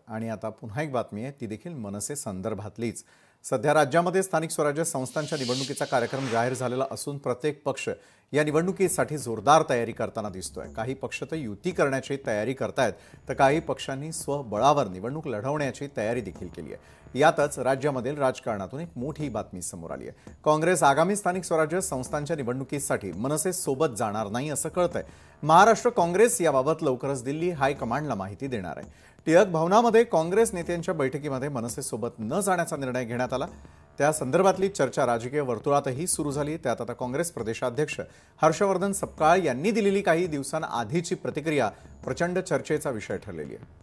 आणि आता पुन्हा एक बातमी आहे ती देखील मनसे संदर्भातलीच. सध्या राज्यामध्ये स्थानिक स्वराज्य संस्थांच्या निवडणुकीचा कार्यक्रम जाहीर झालेला असून प्रत्येक पक्ष या निवडणुकीसाठी जोरदार तयारी करताना दिसतोय. काही पक्ष तर युती करण्याची तयारी करतायत तर काही पक्षांनी स्वबळावर निवडणूक लढवण्याची तयारी देखील केली आहे. यातच राज्यामधील राजकारणातून एक मोठी बातमी समोर आली आहे. काँग्रेस आगामी स्थानिक स्वराज्य संस्थांच्या निवडणुकीसाठी मनसे सोबत जाणार नाही असं कळतंय. महाराष्ट्र काँग्रेस याबाबत लवकरच दिल्ली हायकमांडला माहिती देणार आहे. टिळक भवनामध्ये काँग्रेस नेत्यांच्या बैठकीमध्ये मनसे सोबत न जाण्याचा निर्णय घेण्यात आला. त्या संदर्भातली चर्चा राजकीय वर्तुळातही सुरू झाली. त्यात आता काँग्रेस प्रदेशाध्यक्ष हर्षवर्धन सपकाळ यांनी दिलेली काही दिवसांआधीची प्रतिक्रिया प्रचंड चर्चेचा विषय ठरलेली आहे.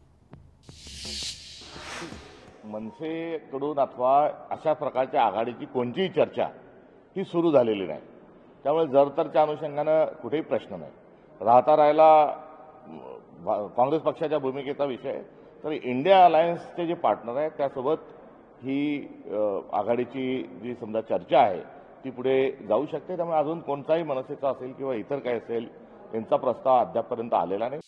मनसेकडून अथवा अशा प्रकारच्या आघाडीची कोणतीही चर्चा ही सुरू झालेली नाही. त्यामुळे जरतरच्या अनुषंगानं कुठेही प्रश्न नाही. राहिला काँग्रेस पक्षाच्या भूमिकेचा विषय तर इंडिया अलायन्सचे जे पार्टनर आहेत त्यासोबत ही आघाडीची जी समजा चर्चा आहे ती पुढे जाऊ शकते. त्यामुळे अजून कोणताही मनसेचा असेल किंवा इतर काय असेल त्यांचा प्रस्ताव अद्यापपर्यंत आलेला नाही.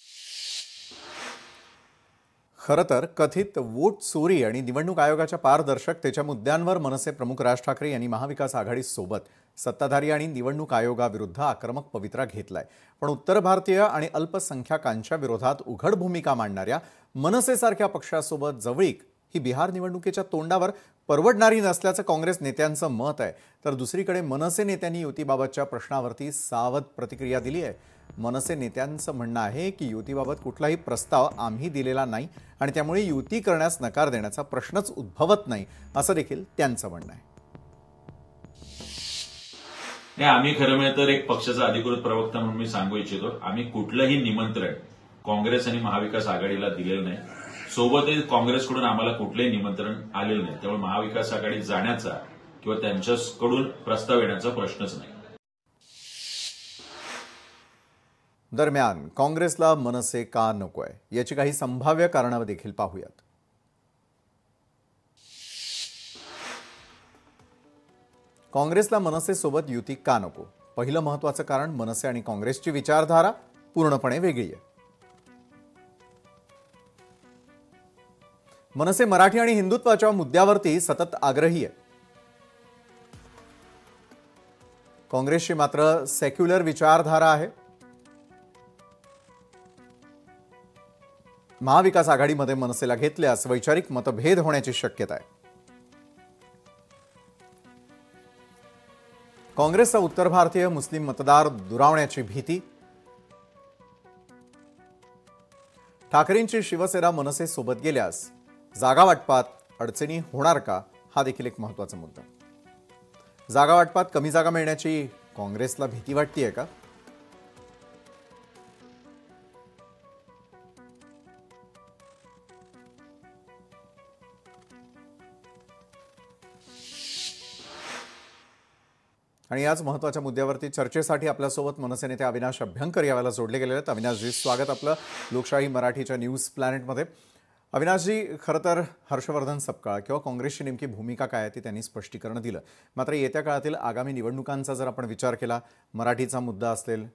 खरं तर कथित वोट चोरी आणि निवडणूक आयोगाच्या पारदर्शकतेच्या मुद्द्यांवर मनसे प्रमुख राज ठाकरे यांनी महाविकास आघाडीसोबत सत्ताधारी आणि निवडणूक आयोगाविरुद्ध आक्रमक पवित्रा घेतलाय. पण उत्तर भारतीय आणि अल्पसंख्याकांच्या विरोधात उघड भूमिका मांडणाऱ्या मनसेसारख्या पक्षासोबत जवळीक ही बिहार निवडणुकीच्या तोंडावर परवडणारी नसल्याचं काँग्रेस नेत्यांचं मत आहे. तर दुसरीकडे मनसे नेत्यांनी युतीबाबतच्या प्रश्नावरती सावध प्रतिक्रिया दिली आहे. मनसे नेत्यांचं म्हणणं आहे की युतीबाबत कुठलाही प्रस्ताव आम्ही दिलेला नाही आणि त्यामुळे युती करण्यास नकार देण्याचा प्रश्नच उद्भवत नाही असं देखील त्यांचं म्हणणं आहे. नाही, आम्ही खरं म्हणजे तर एक पक्षाचा अधिकृत प्रवक्ता म्हणून मी सांगू इच्छितो आम्ही कुठलंही निमंत्रण काँग्रेस आणि महाविकास आघाडीला दिलेलं नाही. सोबतच काँग्रेसकडून आम्हाला कुठलंही निमंत्रण आलेलं नाही. त्यामुळे महाविकास आघाडीत जाण्याचा किंवा त्यांच्याकडून प्रस्ताव येण्याचा प्रश्नच नाही. दरम्यान काँग्रेसला मनसे का नकोय याची काही संभाव्य कारणं देखील पाहूयात. काँग्रेसला मनसेसोबत युती का नको? पहिलं महत्त्वाचं कारण मनसे आणि काँग्रेसची विचारधारा पूर्णपणे वेगळी आहे. मनसे मराठी आणि हिंदुत्वाच्या मुद्द्यावरती सतत आग्रही आहे. काँग्रेसची मात्र सेक्युलर विचारधारा आहे. महाविकास आघाडीमध्ये मनसेला घेतल्यास वैचारिक मतभेद होण्याची शक्यता आहे. काँग्रेसचा उत्तर भारतीय मुस्लिम मतदार दुरावण्याची भीती. ठाकरेंची शिवसेना मनसे सोबत गेल्यास जागा वाटपात अडचणी होणार का हा देखील एक महत्त्वाचा मुद्दा. जागा वाटपात कमी जागा मिळण्याची काँग्रेसला भीती वाटतेय का? आणि याच महत्त्वाच्या मुद्द्यावरती चर्चेसाठी आपल्यासोबत मनसे नेते अविनाश अभ्यंकर यावेळेला जोडले गेलेले आहेत. अविनाशजी, स्वागत आपलं लोकशाही मराठीच्या न्यूज प्लॅनेटमध्ये. अविनाशजी, खरं तर हर्षवर्धन सपकाळ किंवा काँग्रेसची नेमकी भूमिका काय आहे ती त्यांनी स्पष्टीकरण दिलं. मात्र येत्या काळातील आगामी निवडणुकांचा जर आपण विचार केला, मराठीचा मुद्दा असेल,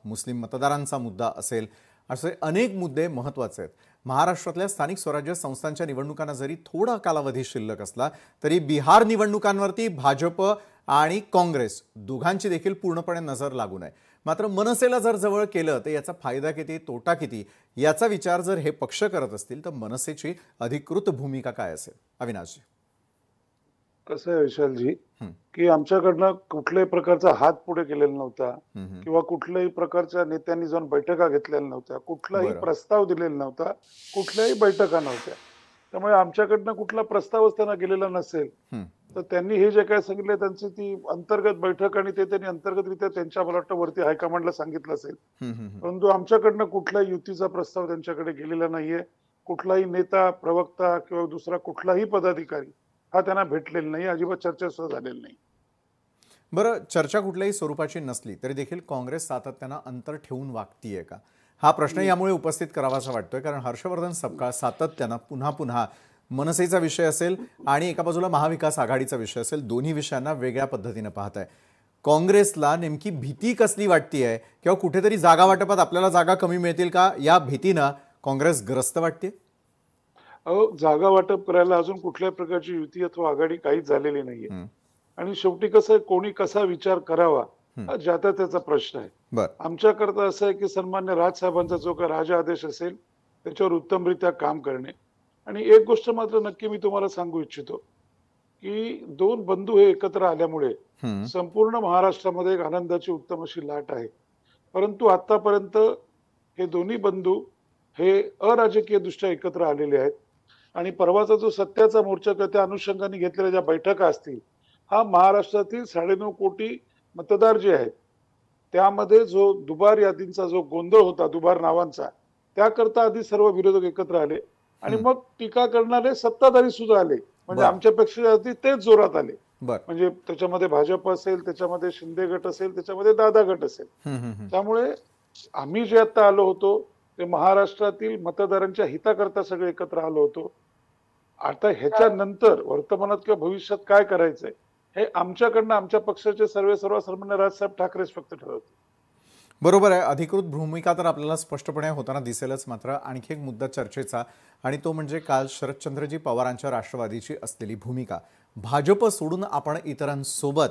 मुस्लिम मतदारांचा मुद्दा असेल, असे अनेक मुद्दे महत्त्वाचे आहेत. महाराष्ट्रातल्या स्थानिक स्वराज्य संस्थांच्या निवडणुकांना जरी थोडा कालावधी शिल्लक असला तरी बिहार निवडणुकांवरती भाजप आणि काँग्रेस दोघांची देखील पूर्णपणे नजर लागून आहे. मात्र मनसेला जर जवळ केलं तर याचा फायदा किती, तोटा किती याचा विचार जर हे पक्ष करत असतील तर मनसेची अधिकृत भूमिका काय असेल? अविनाशजी, कसं आहे विशालजी की आमच्याकडनं कुठल्याही प्रकारचा हात पुढे केलेला नव्हता किंवा कुठल्याही प्रकारच्या नेत्यांनी जाऊन बैठका घेतलेल्या नव्हत्या, कुठलाही प्रस्ताव दिलेला नव्हता, कुठल्याही बैठका नव्हत्या. त्यामुळे आमच्याकडनं कुठला प्रस्तावच त्यांना गेलेला नसेल तर त्यांनी हे जे काय सांगितलं त्यांची ती अंतर्गत बैठक आणि ते त्यांनी अंतर्गतरित्या त्यांच्या मला वाटतं वरती हायकमांडला सांगितलं असेल. परंतु आमच्याकडनं कुठल्या युतीचा प्रस्ताव त्यांच्याकडे गेलेला नाहीये. कुठलाही नेता, प्रवक्ता किंवा दुसरा कुठलाही पदाधिकारी हा त्यांना भेटलेला नाही, अजिबात चर्चा सुद्धा झालेली नाही. बरं, चर्चा कुठल्याही स्वरूपाची नसली तरी देखील काँग्रेस सातत्यानं अंतर ठेवून वागतीये का, हा प्रश्न यामुळे उपस्थित करावासा वाटतोय. कारण हर्षवर्धन सपकाळ सातत्यानं पुन्हा पुन्हा मनसेचा विषय असेल आणि एका बाजूला महाविकास आघाडीचा विषय असेल, दोन्ही विषयांना वेगळ्या पद्धतीने पाहत आहे. काँग्रेसला नेमकी भीती कसली वाटतीये, किंवा कुठेतरी जागा वाटपात आपल्याला जागा कमी मिळतील का, या भीतीनं काँग्रेस ग्रस्त वाटते? जागा वाटप करायला अजून कुठल्याही प्रकारची युती अथवा आघाडी काहीच झालेली नाहीये. आणि शेवटी कसं कोणी कसा विचार करावा हा ज्याचा त्याचा प्रश्न आहे. आमच्याकरता असं आहे की सन्मान्य राजसाहेबांचा जो काही राजा आदेश असेल त्याच्यावर उत्तमरित्या काम करणे. आणि एक गोष्ट मात्र नक्की मी तुम्हाला सांगू इच्छितो की दोन बंधू हे एकत्र आल्यामुळे संपूर्ण महाराष्ट्रामध्ये एक आनंदाची उत्तम अशी लाट आहे. परंतु आतापर्यंत हे दोन्ही बंधू हे अराजकीय दृष्ट्या एकत्र आलेले आहेत. आणि परवाचा जो सत्याचा मोर्चा त्या अनुषंगाने घेतलेल्या ज्या बैठका असतील, हा महाराष्ट्रातील 9.5 कोटी मतदार जे आहेत त्यामध्ये जो दुबार यादींचा जो गोंधळ होता, दुबार नावांचा, त्याकरता आधी सर्व विरोधक एकत्र आले आणि मग टीका करणारे सत्ताधारी सुद्धा आले. म्हणजे आमच्यापेक्षा आधी तेच जोरात आले. म्हणजे त्याच्यामध्ये भाजप असेल, त्याच्यामध्ये शिंदे गट असेल, त्याच्यामध्ये दादा गट असेल. त्यामुळे आम्ही जे आता आलो होतो ते महाराष्ट्रातील मतदारांच्या हिताकरता सगळे एकत्र आलो होतो. आता ह्याच्यानंतर वर्तमानात किंवा भविष्यात काय करायचंय हे आमच्याकडनं आमच्या पक्षाचे सर्व सन्मान्य राजसाहेब ठाकरेच फक्त ठरवतील. बरोबर आहे. अधिकृत भूमिका तर आपल्याला स्पष्टपणे होताना दिसेलच. मात्र आणखी एक मुद्दा चर्चेचा, आणि तो म्हणजे काल शरदचंद्रजी पवारांच्या राष्ट्रवादीची असलेली भूमिका. भाजप सोडून आपण इतरांसोबत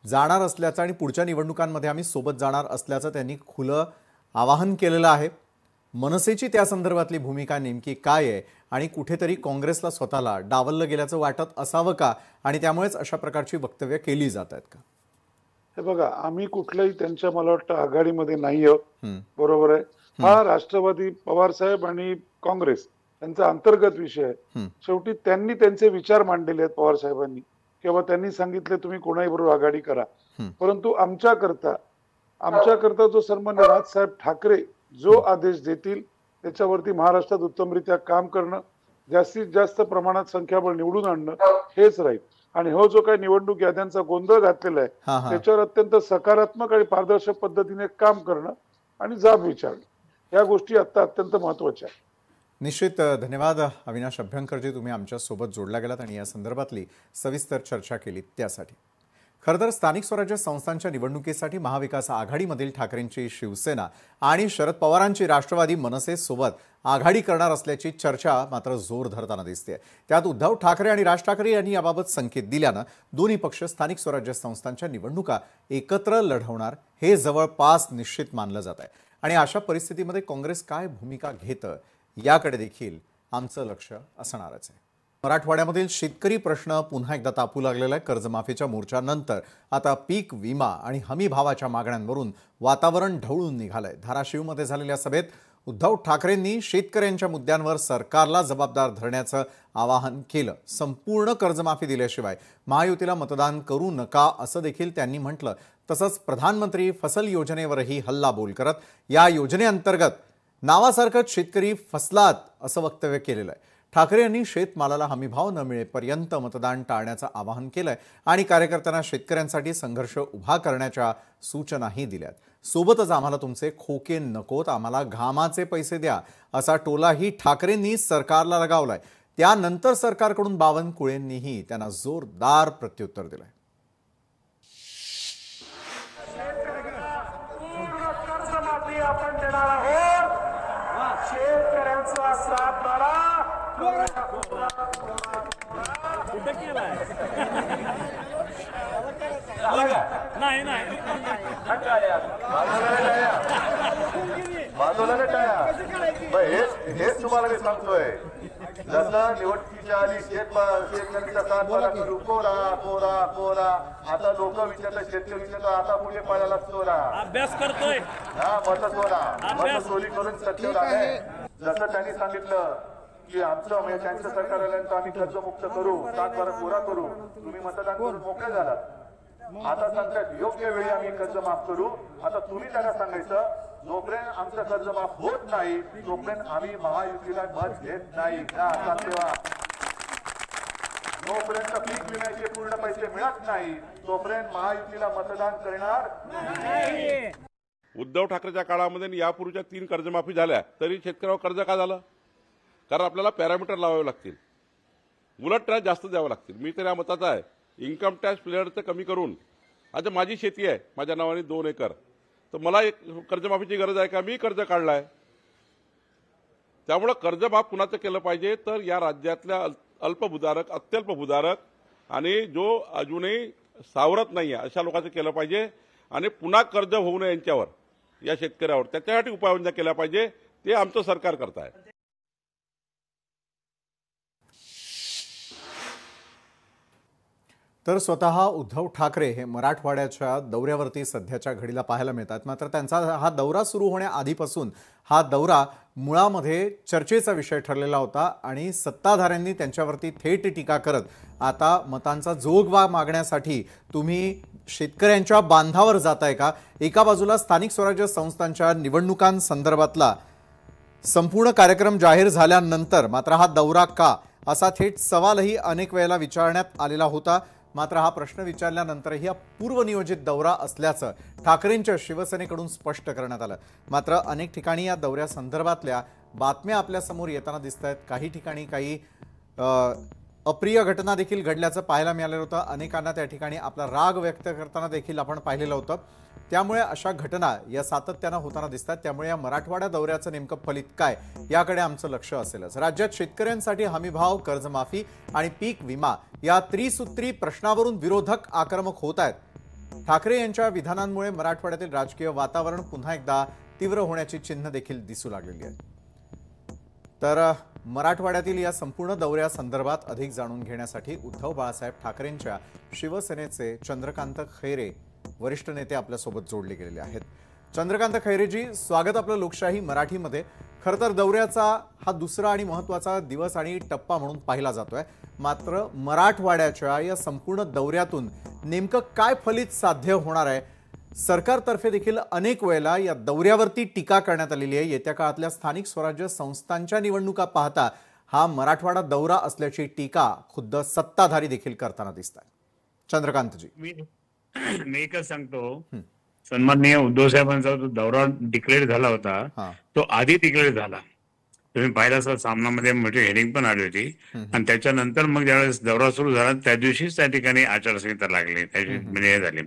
जाणार असल्याचं आणि पुढच्या निवडणुकांमध्ये आम्ही सोबत जाणार असल्याचं त्यांनी खुलं आवाहन केलेलं आहे. मनसेची त्या संदर्भातली भूमिका नेमकी काय आहे, आणि कुठेतरी काँग्रेसला स्वतःला डावललं गेल्याचं वाटत असावं का, आणि त्यामुळेच अशा प्रकारची वक्तव्य केली जात आहेत का? हे बघा, आम्ही कुठल्याही त्यांच्या मला वाटतं आघाडीमध्ये नाही आहोत. बरोबर आहे. हा राष्ट्रवादी पवार साहेब आणि काँग्रेस यांचा अंतर्गत विषय आहे. शेवटी त्यांनी त्यांचे विचार मांडलेले आहेत पवार साहेबांनी, किंवा त्यांनी सांगितले तुम्ही कोणाही बरोबर आघाडी करा. परंतु आमच्याकरता जो सन्मान्य राजसाहेब ठाकरे जो आदेश देतील त्याच्यावरती महाराष्ट्रात उत्तमरित्या काम करणं, जास्तीत जास्त प्रमाणात संख्याबळ निवडून आणणं हेच राहील. आणि हो जो काही निवडणूक याद्यांचा गोंधळ घातलेला आहे त्याच्यावर अत्यंत सकारात्मक आणि पारदर्शक पद्धतीने काम करणं आणि जाब विचारणं, या गोष्टी आता अत्यंत महत्वाच्या आहेत. निश्चित. धन्यवाद अविनाश अभ्यंकरजी, तुम्ही आमच्या सोबत जोडला गेलात आणि या संदर्भातली सविस्तर चर्चा केली त्यासाठी. खरं तर स्थानिक स्वराज्य संस्थांच्या निवडणुकीसाठी महाविकास आघाडीमधील ठाकरेंची शिवसेना आणि शरद पवारांची राष्ट्रवादी मनसेसोबत आघाडी करणार असल्याची चर्चा मात्र जोर धरताना दिसते. त्यात उद्धव ठाकरे आणि राज ठाकरे यांनी याबाबत संकेत दिल्यानं दोन्ही पक्ष स्थानिक स्वराज्य संस्थांच्या निवडणुका एकत्र लढवणार हे जवळपास निश्चित मानलं जात आहे. आणि अशा परिस्थितीमध्ये काँग्रेस काय भूमिका घेतं याकडे देखील आमचं लक्ष असणारच आहे. मराठवाड्यामधील शेतकरी प्रश्न पुन्हा एकदा तापू लागलेला आहे. कर्जमाफीच्या मोर्चानंतर आता पीक विमा आणि हमी भावाच्या मागण्यांवरून वातावरण ढवळून निघालंय. धाराशिवमध्ये झालेल्या सभेत उद्धव ठाकरेंनी शेतकऱ्यांच्या मुद्द्यांवर सरकारला जबाबदार धरण्याचं आवाहन केलं. संपूर्ण कर्जमाफी दिल्याशिवाय महायुतीला मतदान करू नका असं देखील त्यांनी म्हटलं. तसंच प्रधानमंत्री फसल योजनेवरही हल्लाबोल करत या योजनेअंतर्गत नावासारखंच शेतकरी फसलात असं वक्तव्य केलेलं आहे. ठाकरे यांनी शेतमालाला हमीभाव न मिळेपर्यंत मतदान टाळण्याचं आवाहन केलंय आणि कार्यकर्त्यांना शेतकऱ्यांसाठी संघर्ष उभा करण्याच्या सूचनाही दिल्यात. सोबतच आम्हाला तुमचे खोके नकोत, आम्हाला घामाचे पैसे द्या असा टोलाही ठाकरेंनी सरकारला लगावलाय. त्यानंतर सरकारकडून बावनकुळेंनीही त्यांना जोरदार प्रत्युत्तर दिलंय. आपण देणार आहोत शेतकऱ्यांचा सातबारा नाही नाही बाजूला हेच तुम्हाला मी सांगतोय. जसं निवडणुकीच्या आधी शेतकऱ्यांचा सातबारा करू, कोरा कोरा कोरा. आता लोक विचारतात, शेतकरी विचारतात, आता पुढे पळायला चोरा अभ्यास करतोय. हा मत चोरा, मत चोरी करून सत्तेवर आले. जसं त्यांनी सांगितलं की आमचं म्हणजे त्यांचं सरकार आल्यानंतर आम्ही कर्जमुक्त करू, सातबारा कोरा करू, तुम्ही मतदान करून मोकळे झालात. आता सांगतात योग्य वेळी आम्ही कर्ज माफ करू. आता तुम्ही त्यांना सांगायचं जोपर्यंत आमचं कर्जमाफ होत नाही तोपर्यंत आम्ही महायुतीला मत घेत नाही. जोपर्यंत पीक विम्याचे पूर्ण पैसे मिळत नाही तोपर्यंत महायुतीला मतदान करणार नाही. उद्धव ठाकरेच्या काळामध्ये यापूर्वीच्या 3 कर्जमाफी झाल्या तरी शेतकऱ्यावर कर्ज का झालं? कारण आपल्याला पॅरामीटर लावावे लागतील, उलट टॅक्स जास्त द्यावे लागतील. मी तर या मताचा आहे इन्कम टॅक्स प्लेअरचं कमी करून, आता माझी शेती आहे, माझ्या नावाने 2 एकर, तर मला एक कर्जमाफीची गरज आहे का? मी कर्ज काढलाय. त्यामुळे कर्जमाफ कुणाचं केलं पाहिजे तर या राज्यातल्या अल्पभूधारक, अत्यल्पभूधारक आणि जो अजूनही सावरत नाही आहे अशा लोकांचं केलं पाहिजे. आणि पुन्हा कर्ज होऊ नये यांच्यावर, या शेतकऱ्यावर, त्याच्यासाठी उपाययोजना केल्या पाहिजे. ते आमचं सरकार करत आहे. तर स्वतः उद्धव ठाकरे हे मराठवाड्याच्या दौऱ्यावरती सध्याच्या घडीला पाहायला मिळतात. मात्र त्यांचा हा दौरा सुरू होण्याआधीपासून हा दौरा मुळामध्ये चर्चेचा विषय ठरलेला होता आणि सत्ताधाऱ्यांनी त्यांच्यावरती थेट टीका करत आता मतांचा जोगवा मागण्यासाठी तुम्ही शेतकऱ्यांच्या बांधावर जाताय का? एका बाजूला स्थानिक स्वराज्य संस्थांच्या निवडणुकांसंदर्भातला संपूर्ण कार्यक्रम जाहीर झाल्यानंतर मात्र हा दौरा का, असा थेट सवालही अनेक वेळेला विचारण्यात आलेला होता. मात्र हा प्रश्न विचारल्यानंतरही हा पूर्वनियोजित दौरा असल्याचं ठाकरेंच्या शिवसेनेकडून स्पष्ट करण्यात आलं. मात्र अनेक ठिकाणी या दौऱ्यासंदर्भातल्या बातम्या आपल्यासमोर येताना दिसत आहेत. काही ठिकाणी काही अप्रिय घटना देखील घडल्याचं पाहायला मिळालेलं होतं. अनेकांना त्या ठिकाणी आपला राग व्यक्त करताना देखील आपण पाहिलेलं होतं. त्यामुळे अशा घटना या सातत्यानं होताना दिसतात. त्यामुळे या मराठवाडा दौऱ्याचं नेमकं फलित काय याकडे आमचं लक्ष असेलच. राज्यात शेतकऱ्यांसाठी हमीभाव, कर्जमाफी आणि पीक विमा या त्रिसूत्री प्रश्नावरून विरोधक आक्रमक होत आहेत. ठाकरे यांच्या विधानांमुळे मराठवाड्यातील राजकीय वातावरण पुन्हा एकदा तीव्र होण्याची चिन्ह देखील दिसू लागलेली आहेत. तर मराठवाड्यातील या संपूर्ण दौऱ्यासंदर्भात अधिक जाणून घेण्यासाठी उद्धव बाळासाहेब ठाकरेंच्या शिवसेनेचे चंद्रकांत खैरे वरिष्ठ नेते आपल्यासोबत जोडले गेलेले आहेत. चंद्रकांत खैरेजी, स्वागत आपलं लोकशाही मराठीमध्ये. खरं तर दौऱ्याचा हा दुसरा आणि महत्त्वाचा दिवस आणि टप्पा म्हणून पाहिला जातोय. मात्र मराठवाड्याच्या या संपूर्ण दौऱ्यातून नेमकं काय फलित साध्य होणार आहे? सरकारतर्फे देखील अनेक वेळेला या दौऱ्यावरती टीका करण्यात आलेली आहे. येत्या काळातल्या स्थानिक स्वराज्य संस्थांच्या निवडणुका पाहता हा मराठवाडा दौरा असल्याची टीका खुद्द सत्ताधारी देखील करताना दिसतात. चंद्रकांतजी, मी एकच सांगतो, सन्माननीय उद्धव साहेबांचा जो दौरा डिक्लेअर झाला होता तो आधी डिक्लेअर झाला. तुम्ही पाहिलं असेल सामनामध्ये मोठी हेडिंग पण आली होती. आणि त्याच्यानंतर मग ज्यावेळेस दौरा सुरू झाला त्या दिवशीच त्या ठिकाणी आचारसंहिता लागली, म्हणजे हे झाले.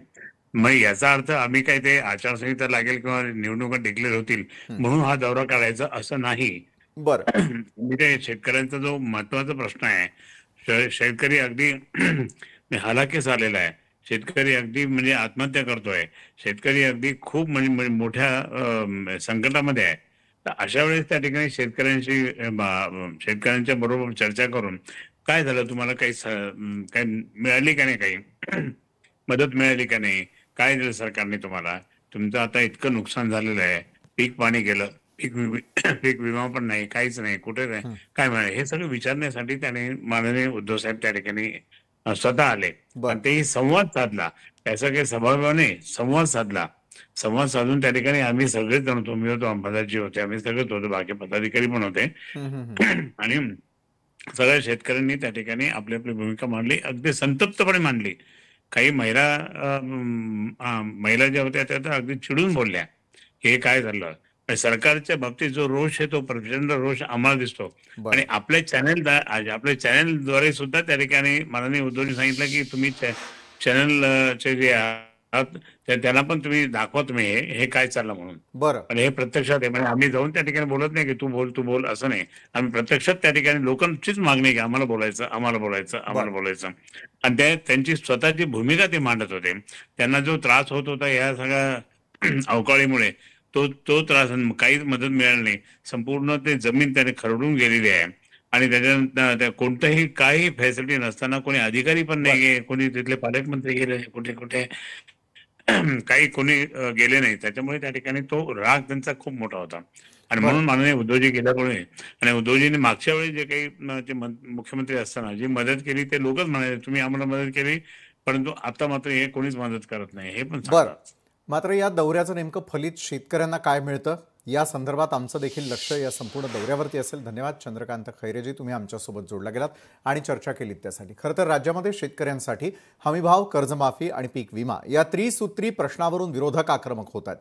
मग याचा अर्थ आम्ही काय ते आचारसंहिता लागेल किंवा निवडणुका डिक्लेअर होतील म्हणून हा दौरा काढायचा असं नाही. बरं, म्हणजे शेतकऱ्यांचा जो महत्वाचा प्रश्न आहे, शेतकरी अगदी हालाकीस आलेला आहे. शेतकरी अगदी म्हणजे आत्महत्या करतोय. शेतकरी अगदी खूप म्हणजे मोठ्या संकटामध्ये आहे. तर अशा वेळेस त्या ठिकाणी शेतकऱ्यांच्या बरोबर चर्चा करून काय झालं, तुम्हाला काही मिळाली का नाही, काही मदत मिळाली का नाही, काय दिलं सरकारने तुम्हाला, तुमचं आता इतकं नुकसान झालेलं आहे, पीक पाणी गेलं, पीक विमा पण नाही, काहीच नाही, कुठे नाही, काय मिळालं, हे सगळं विचारण्यासाठी त्याने माननीय उद्धव साहेब त्या ठिकाणी स्वतः आले. आणि तेही संवाद साधला. त्याचा काही सभाभाव नाही, संवाद साधला. संवाद साधून त्या ठिकाणी आम्ही सगळेच जण होतो, मी होतो, अंबादासजी होते, आम्ही सगळेच होतो, बाकी पदाधिकारी पण होते. आणि सगळ्या शेतकऱ्यांनी त्या ठिकाणी आपली आपली भूमिका मांडली, अगदी संतप्तपणे मांडली. काही महिला ज्या होत्या त्या अगदी चिडून बोलल्या, हे काय झालं. सरकारच्या बाबतीत जो रोष आहे तो प्रचंड रोष आम्हाला दिसतो. आणि आपल्या चॅनलद्वारे सुद्धा त्या ठिकाणी माननीय उद्धवजी सांगितलं की तुम्ही चॅनलचे जे आहात त्यांना पण तुम्ही दाखवा, तुम्ही हे काय चाललं म्हणून. बरं, आणि हे प्रत्यक्षात आहे. म्हणजे आम्ही जाऊन त्या ठिकाणी बोलत नाही की तू बोल असं नाही. आम्ही प्रत्यक्षात त्या ठिकाणी लोकांचीच मागणी की आम्हाला बोलायचं. आणि त्यांची स्वतःची भूमिका ते मांडत होते. त्यांना जो त्रास होत होता या सगळ्या अवकाळीमुळे तो त्रास, काहीच मदत मिळाली नाही. संपूर्ण ते जमीन त्याने खरडून गेलेली आहे. आणि त्याच्यानंतर कोणतंही काही फॅसिलिटी नसताना कोणी अधिकारी पण नाही गे, कोणी तिथले पालकमंत्री गेले, कुठे काही कोणी गेले नाही. त्याच्यामुळे त्या ठिकाणी तो राग त्यांचा खूप मोठा होता. आणि म्हणून माननीय उद्धवजी गेल्यामुळे, आणि उद्धवजींनी मागच्या वेळी जे काही मुख्यमंत्री असताना जी मदत केली ते लोकच म्हणाले तुम्ही आम्हाला मदत केली, परंतु आता मात्र हे कोणीच मदत करत नाही, हे पण सांगतात. मात्र या दौऱ्याचं नेमकं फलित शेतकऱ्यांना काय मिळतं या संदर्भात आमचं देखील लक्ष या संपूर्ण दौऱ्यावरती असेल. धन्यवाद चंद्रकांत खैरेजी, तुम्ही आमच्यासोबत जोडला गेलात आणि चर्चा केलीत त्यासाठी. खरं तर राज्यामध्ये शेतकऱ्यांसाठी हमीभाव, कर्जमाफी आणि पीक विमा या त्रिसूत्री प्रश्नावरून विरोधक आक्रमक होत आहेत.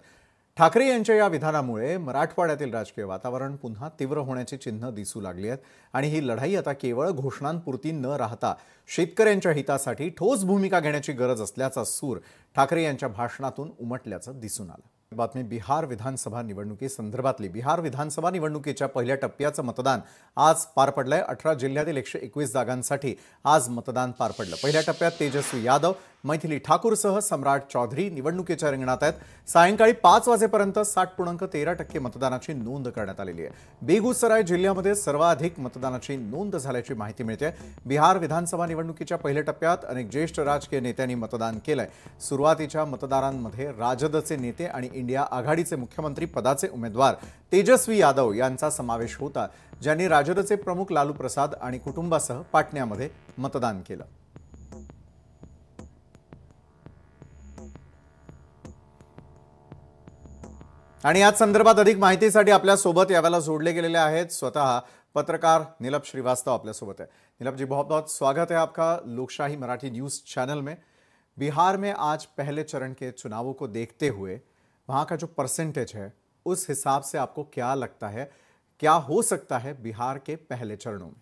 ठाकरे यांच्या या विधानामुळे मराठवाड्यातील राजकीय वातावरण पुन्हा तीव्र होण्याची चिन्ह दिसू लागली आहेत आणि ही लढाई आता केवळ घोषणांपुरती न राहता शेतकऱ्यांच्या हितासाठी ठोस भूमिका घेण्याची गरज असल्याचा सूर ठाकरे यांच्या भाषणातून उमटल्याचं दिसून आलं. बातमी बिहार विधानसभा निवडणुकीसंदर्भातली. बिहार विधानसभा निवडणुकीच्या पहिल्या टप्प्याचं मतदान आज पार पडलंय. 18 जिल्ह्यातील 121 जागांसाठी आज मतदान पार पडलं. पहिल्या टप्प्यात तेजस्वी यादव, मैथिली ठाकूरसह सम्राट चौधरी निवडणुकीच्या रिंगणात आहेत. सायंकाळी 5 वाजेपर्यंत 60.13% मतदानाची नोंद करण्यात आलेली आहे. बेगुसराय जिल्ह्यामध्ये सर्वाधिक मतदानाची नोंद झाल्याची माहिती मिळते. बिहार विधानसभा निवडणुकीच्या पहिल्या टप्प्यात अनेक ज्येष्ठ राजकीय नेत्यांनी मतदान केलंय. सुरुवातीच्या मतदारांमध्ये राजदचे नेते आणि इंडिया आघाडीचे मुख्यमंत्री पदाचे उमेदवार तेजस्वी यादव यांचा समावेश होता, ज्यांनी राजदचे प्रमुख लालू प्रसाद आणि कुटुंबासह पाटण्यामध्ये मतदान केलं. आणि याच संदर्भात अधिक माहितीसाठी आपल्या सोबत यावेळेला जोडले गेलेले आहेत स्वतः पत्रकार नीलप श्रीवास्तव आपल्यासोबत है. नीलप जी, बहुत बहुत स्वागत है आपका लोकशाही मराठी न्यूज़ चैनल में. बिहार में आज पहले चरण के चुनावों को देखते हुए वहाँ का जो परसेंटेज है उस हिसाब से आपको क्या लगता है, क्या हो सकता है बिहार के पहले चरणों में?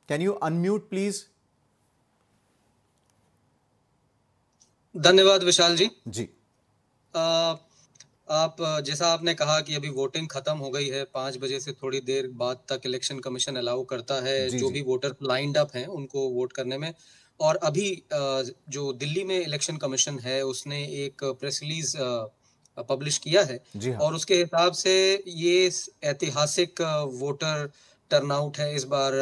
Can you unmute please? धन्यवाद विशाल जी. जी आप जैसा आपने कहा कि अभी वोटिंग खत्म हो गई है, 5 बजे से थोड़ी देर बाद तक इलेक्शन कमीशन अलाउ करता है जो भी वोटर लाइंड अप हैं उनको वोट करने में. और अभी जो दिल्ली में इलेक्शन कमीशन है उसने एक प्रेस रिलीज पब्लिश किया है और उसके हिसाब से ये ऐतिहासिक वोटर टर्नआउट है इस बार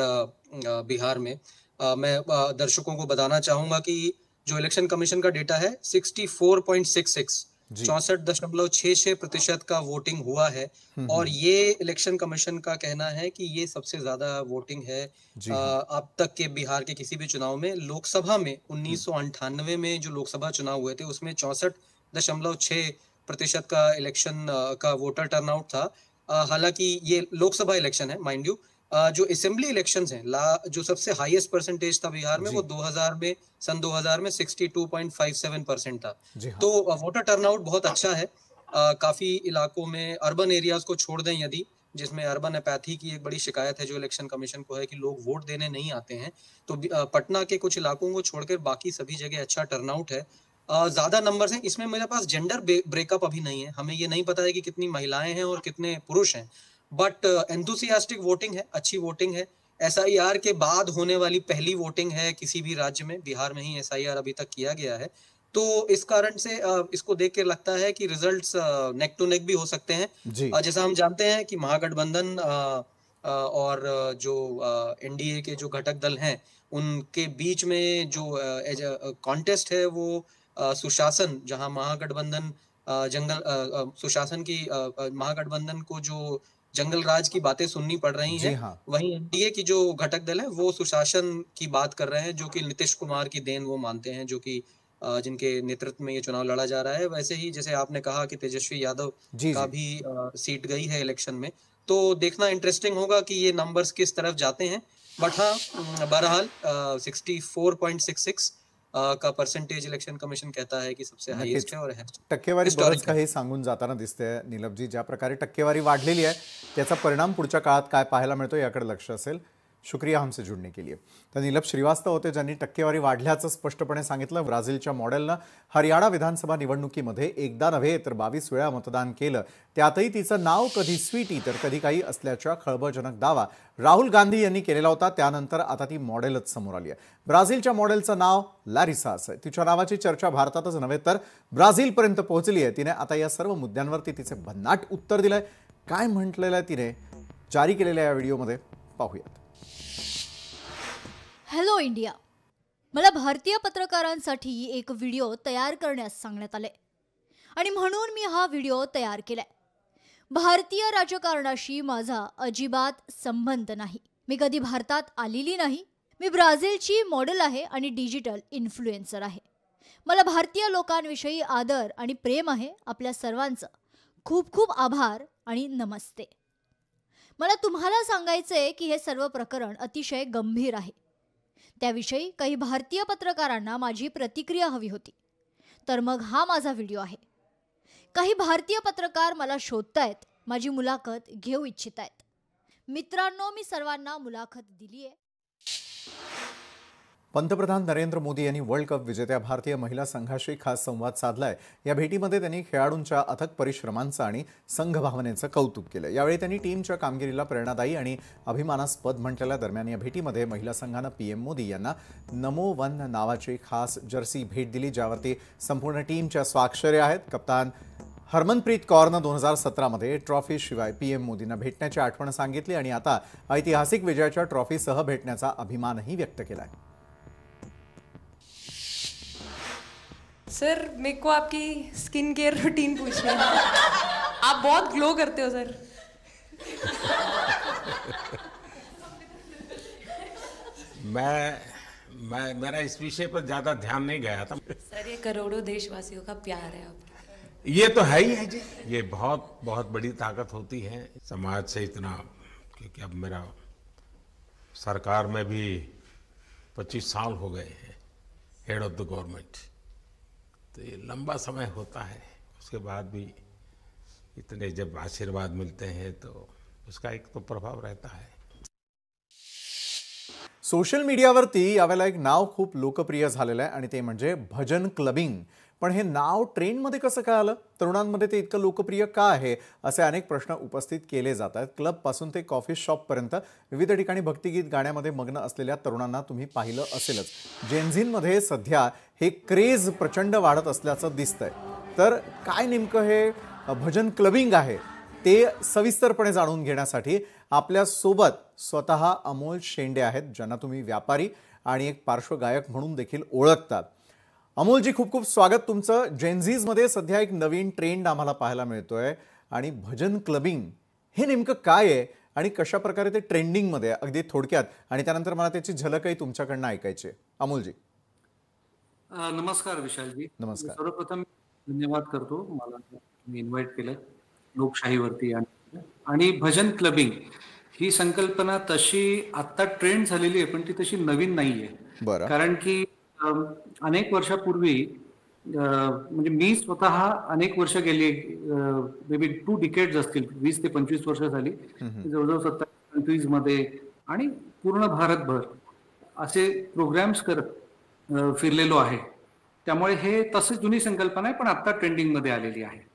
बिहार में. मैं दर्शकों को बताना चाहूंगा कि जो इलेक्शन कमीशन का डेटा है 64.66 64.66% का वोटिंग हुआ है और ये इलेक्शन कमीशन का कहना है कि ये सबसे ज्यादा वोटिंग है अब तक के बिहार के किसी भी चुनाव में. लोकसभा में 1998 में जो लोकसभा चुनाव हुए थे उसमें 64.6% का इलेक्शन का वोटर टर्नआउट था. हालांकि ये लोकसभा इलेक्शन है माइंड यू. जो असेंबली इलेक्शंस हैं जो सबसे हाईएस्ट परसेंटेज था बिहार में वो 2000 में 62.57% था. तो वोटर टर्नआउट बहुत अच्छा है. काफी इलाकों में अर्बन एरियाज को छोड़ दें यदि, जिसमें अर्बन अपैथी की एक बड़ी शिकायत है जो इलेक्शन कमीशन को है कि लोग वोट देने नहीं आते हैं, तो पटना के कुछ इलाकों को छोड़कर बाकी सभी जगह अच्छा टर्नआउट है. ज्यादा नंबर्स हैं. इसमें मेरे पास जेंडर ब्रेकअप अभी नहीं है. हमें ये नहीं पता है कि कितनी महिलाएं हैं और कितने पुरुष हैं, बट एंथुसियास्टिक वोटिंग है, अच्छी वोटिंग है. SIR के बाद होने वाली पहली वोटिंग है किसी भी राज्य में. बिहार में ही SIR अभी तक किया गया है, तो इस कारण से इसको देख के लगता है कि रिजल्ट्स नेक टू नेक भी हो सकते हैं. जैसा हम जानते हैं कि महागठबंधन और जो NDA के जो घटक दल हैं उनके बीच में जो कॉन्टेस्ट है वो सुशासन, जहां महागठबंधन सुशासन की महागठबंधन को जो जंगल राज की बातें सुननी पड़ रही हैं, वहीं NDA की जो घटक दल है वो सुशासन की बात कर रहे हैं, जो कि नीतीश कुमार की देन वो मानते हैं, जो कि जिनके नेतृत्व में ये चुनाव लड़ा जा रहा है. वैसे ही जैसे आपने कहा कि तेजस्वी यादव का भी सीट गई है इलेक्शन में, तो देखना इंटरेस्टिंग होगा कि ये नंबर्स किस तरफ जाते हैं. बट हाँ, बहरहाल 64.66 का परसेंटेज इलेक्शन कमिशन कहता है की सबसे हाईएस्ट है. और टक्केवारी बरंच काही सांगून जाताना दिसते. नीलपजी, ज्या प्रकारे टक्केवारी वाढलेली आहे त्याचा परिणाम पुढच्या काळात काय पाहायला मिळतो याकडे लक्ष असेल. शुक्रिया हमसे जुड़ने के लिए. तर नीलप श्रीवास्तव होते ज्यांनी टक्केवारी वाढल्याचं स्पष्टपणे सांगितलं. ब्राझीलच्या मॉडेलनं हरियाणा विधानसभा निवडणुकीमध्ये एकदा नव्हे तर 22 वेळा मतदान केलं. त्यातही तिचं नाव कधी स्वीटी तर कधी काही असल्याचा खळबळजनक दावा राहुल गांधी यांनी केलेला होता. त्यानंतर आता ती मॉडेलच समोर आली आहे. ब्राझीलच्या मॉडेलचं नाव लॅरिसा आहे. तिच्या नावाची चर्चा भारतातच नव्हे तर ब्राझीलपर्यंत पोहोचली आहे. तिने आता या सर्व मुद्द्यांवरती तिचे भन्नाट उत्तर दिलंय. काय म्हटलेलं आहे तिने जारी केलेल्या या व्हिडिओमध्ये पाहूयात. हॅलो इंडिया, मला भारतीय पत्रकारांसाठी एक व्हिडिओ तयार करण्यास सांगण्यात आले आणि म्हणून मी हा व्हिडिओ तयार केलाय. भारतीय राजकारणाशी माझा अजिबात संबंध नाही. मी कधी भारतात आलेली नाही. मी ब्राझीलची मॉडेल आहे आणि डिजिटल इन्फ्लुएन्सर आहे. मला भारतीय लोकांविषयी आदर आणि प्रेम आहे. आपल्या सर्वांचं खूप खूप आभार आणि नमस्ते. मला तुम्हाला सांगायचंय की हे सर्व प्रकरण अतिशय गंभीर आहे. त्याविषयी काही भारतीय पत्रकारांना माझी प्रतिक्रिया हवी होती. तर मग हा माझा व्हिडिओ आहे. काही भारतीय पत्रकार मला शोधतायत, माझी मुलाखत घेऊ इच्छित आहेत. मित्रांनो, मी सर्वांना मुलाखत दिली आहे. पंतप्रधान नरेंद्र मोदी यांनी वर्ल्ड कप विजेत्या भारतीय महिला संघाशी खास संवाद साधलाय. या भेटीमध्ये त्यांनी खेळाडूंच्या अथक परिश्रमांचं आणि संघभावनेचं कौतुक केलं. यावेळी त्यांनी टीमच्या कामगिरीला प्रेरणादायी आणि अभिमानास्पद म्हटलेल्या. दरम्यान या भेटीमध्ये महिला संघानं पीएम मोदी यांना नमो वन नावाची खास जर्सी भेट दिली, ज्यावरती संपूर्ण टीमच्या स्वाक्षऱ्या आहेत. कप्तान हरमनप्रीत कौरनं 2017मध्ये ट्रॉफीशिवाय पीएम मोदींना भेटण्याची आठवण सांगितली आणि आता ऐतिहासिक विजयाच्या ट्रॉफीसह भेटण्याचा अभिमानही व्यक्त केलाय. सर, मेरे को आपकी स्किन केयर रूटीन पूछनी है. आप बहुत ग्लो करते हो सर. मेरा इस विषय पर ज्यादा ध्यान नहीं गया था. सर, ये करोड़ों देशवासियों का प्यार है आपका. ये तो है ही है जी. ये बहुत बहुत बड़ी ताकत होती है समाज से इतना, क्योंकि अब मेरा सरकार में भी 25 साल हो गए हैं हेड ऑफ द गवर्नमेंट. तो ये लंबा समय होता है. उसके बाद भी इतने जब आशीर्वाद मिलते हैं तो उसका एक तो प्रभाव रहता है. सोशल मीडियावरती यावेळेला एक नाव खूप लोकप्रिय झालेलं आहे आणि ते म्हणजे भजन क्लबिंग. पण हे नाव ट्रेंडमध्ये कसं काय आलं? तरुणांमध्ये ते इतकं लोकप्रिय का आहे, असे अनेक प्रश्न उपस्थित केले जात आहेत. क्लबपासून ते कॉफी शॉपपर्यंत विविध ठिकाणी भक्तिगीत गाण्यामध्ये मग्न असलेल्या तरुणांना तुम्ही पाहिलं असेलच. जेनझींमध्ये सध्या हे क्रेज प्रचंड वाढत असल्याचं दिसतंय. तर काय नेमकं हे भजन क्लबिंग आहे ते सविस्तरपणे जाणून घेण्यासाठी आपल्यासोबत स्वतः अमोल शेंडे आहेत, ज्यांना तुम्ही व्यापारी आणि एक पार्श्वगायक म्हणून देखील ओळखतात. अमोलजी, खूप खूप स्वागत तुमचं. जेनझीजमध्ये सध्या एक नवीन ट्रेंड आम्हाला पाहायला मिळतोय आणि भजन क्लबिंग हे नेमकं काय आहे आणि कशा प्रकारे ते ट्रेंडिंगमध्ये, अगदी थोडक्यात, आणि त्यानंतर मला त्याची झलकही तुमच्याकडनं ऐकायची आहे. अमोलजी. नमस्कार विशालजी. नमस्कार. सर्वप्रथम धन्यवाद करतो, मला तुम्ही इन्व्हाइट केलं लोकशाहीवरती. आणि भजन क्लबिंग ही संकल्पना तशी आता ट्रेंड झालेली आहे, पण ती तशी नवीन नाहीये. कारण की अनेक वर्षापूर्वी, म्हणजे मी स्वतः अनेक वर्ष गेली, मे बी 2 डिकेड्स असतील, 20 ते 25 वर्ष झाली, जवळजवळ 70 कंट्रीज मध्ये आणि पूर्ण भारतभर असे प्रोग्राम्स करत फिरलेलो आहे. त्यामुळे हे तशी जुनी संकल्पना आहे, पण आता ट्रेंडिंग मध्ये आलेली आहे.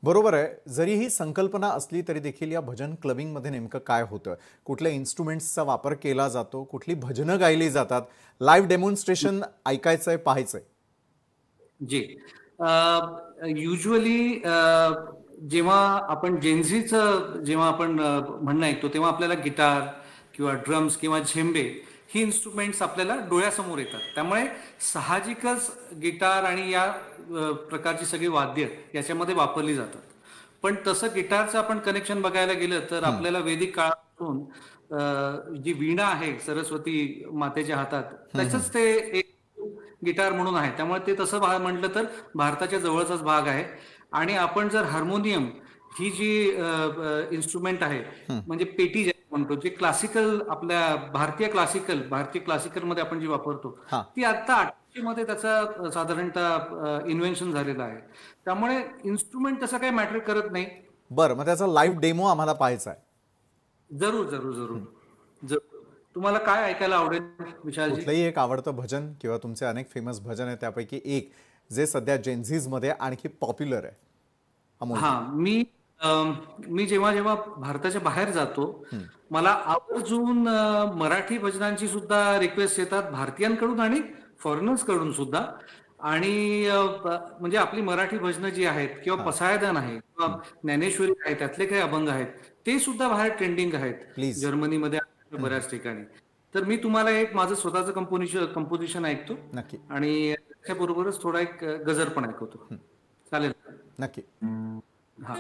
बरोबर आहे. जरी ही संकल्पना असली तरी देखील या भजन क्लबिंगमध्ये नेमकं काय होतं? कुठल्या इन्स्ट्रुमेंट्सचा वापर केला जातो? कुठली भजनं गायली जातात? लाईव्ह डेमॉन्स्ट्रेशन ऐकायचंय, पाहायचंय? जी, युजली जेव्हा आपण जेनझीचं जेव्हा आपण म्हणणं ऐकतो तेव्हा आपल्याला गिटार किंवा ड्रम्स किंवा झेंबे ही इन्स्ट्रुमेंट्स आपल्याला डोळ्यासमोर येतात. त्यामुळे साहजिकच गिटार आणि या प्रकारची सगळी वाद्य याच्यामध्ये वापरली जातात. पण तसं गिटारचं आपण कनेक्शन बघायला गेलं तर आपल्याला वैदिक काळापासून जी वीणा आहे सरस्वती मातेच्या हातात, त्याचंच ते एक गिटार म्हणून आहे. त्यामुळे ते तसं म्हटलं तर भारताच्या जवळचाच भाग आहे. आणि आपण जर हार्मोनियम ही जी इन्स्ट्रुमेंट आहे, म्हणजे पेटी जे म्हणतो, जे क्लासिकल, आपल्या भारतीय क्लासिकल मध्ये आपण जी वापरतो, ती आता 80 मध्ये त्याचा साधारणतः इन्व्हेन्शन झालेलं आहे. त्यामुळे इन्स्ट्रुमेंट तसं काही मॅटर करत नाही. बरं, मग त्याचा लाईव्ह डेमो आम्हाला पाहायचा आहे. जरूर जरूर जरूर जरूर. तुम्हाला काय ऐकायला आवडेल विशालजी? कुठलंही एक आवडतं भजन किंवा तुमचे अनेक फेमस भजन आहे त्यापैकी एक जे सध्या जेनझीज मध्ये आणखी पॉप्युलर आहे. हा, मी जेव्हा जेव्हा भारताच्या बाहेर जातो, मला आवर्जून मराठी भजनांची सुद्धा रिक्वेस्ट येतात, भारतीयांकडून आणि फॉरेनर्स कडून सुद्धा. आणि म्हणजे आपली मराठी भजनं जी आहेत किंवा पसायदान आहे किंवा ज्ञानेश्वरी आहे, त्यातले काही अभंग आहेत, ते सुद्धा बाहेर ट्रेंडिंग आहेत जर्मनीमध्ये, बऱ्याच ठिकाणी. तर मी तुम्हाला एक माझं स्वतःचं कंपोजिशन ऐकतो आणि त्याबरोबरच थोडा एक गजर पण ऐकवतो. चालेल? नक्की. हा.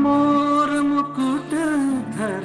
मोर मुकुट धर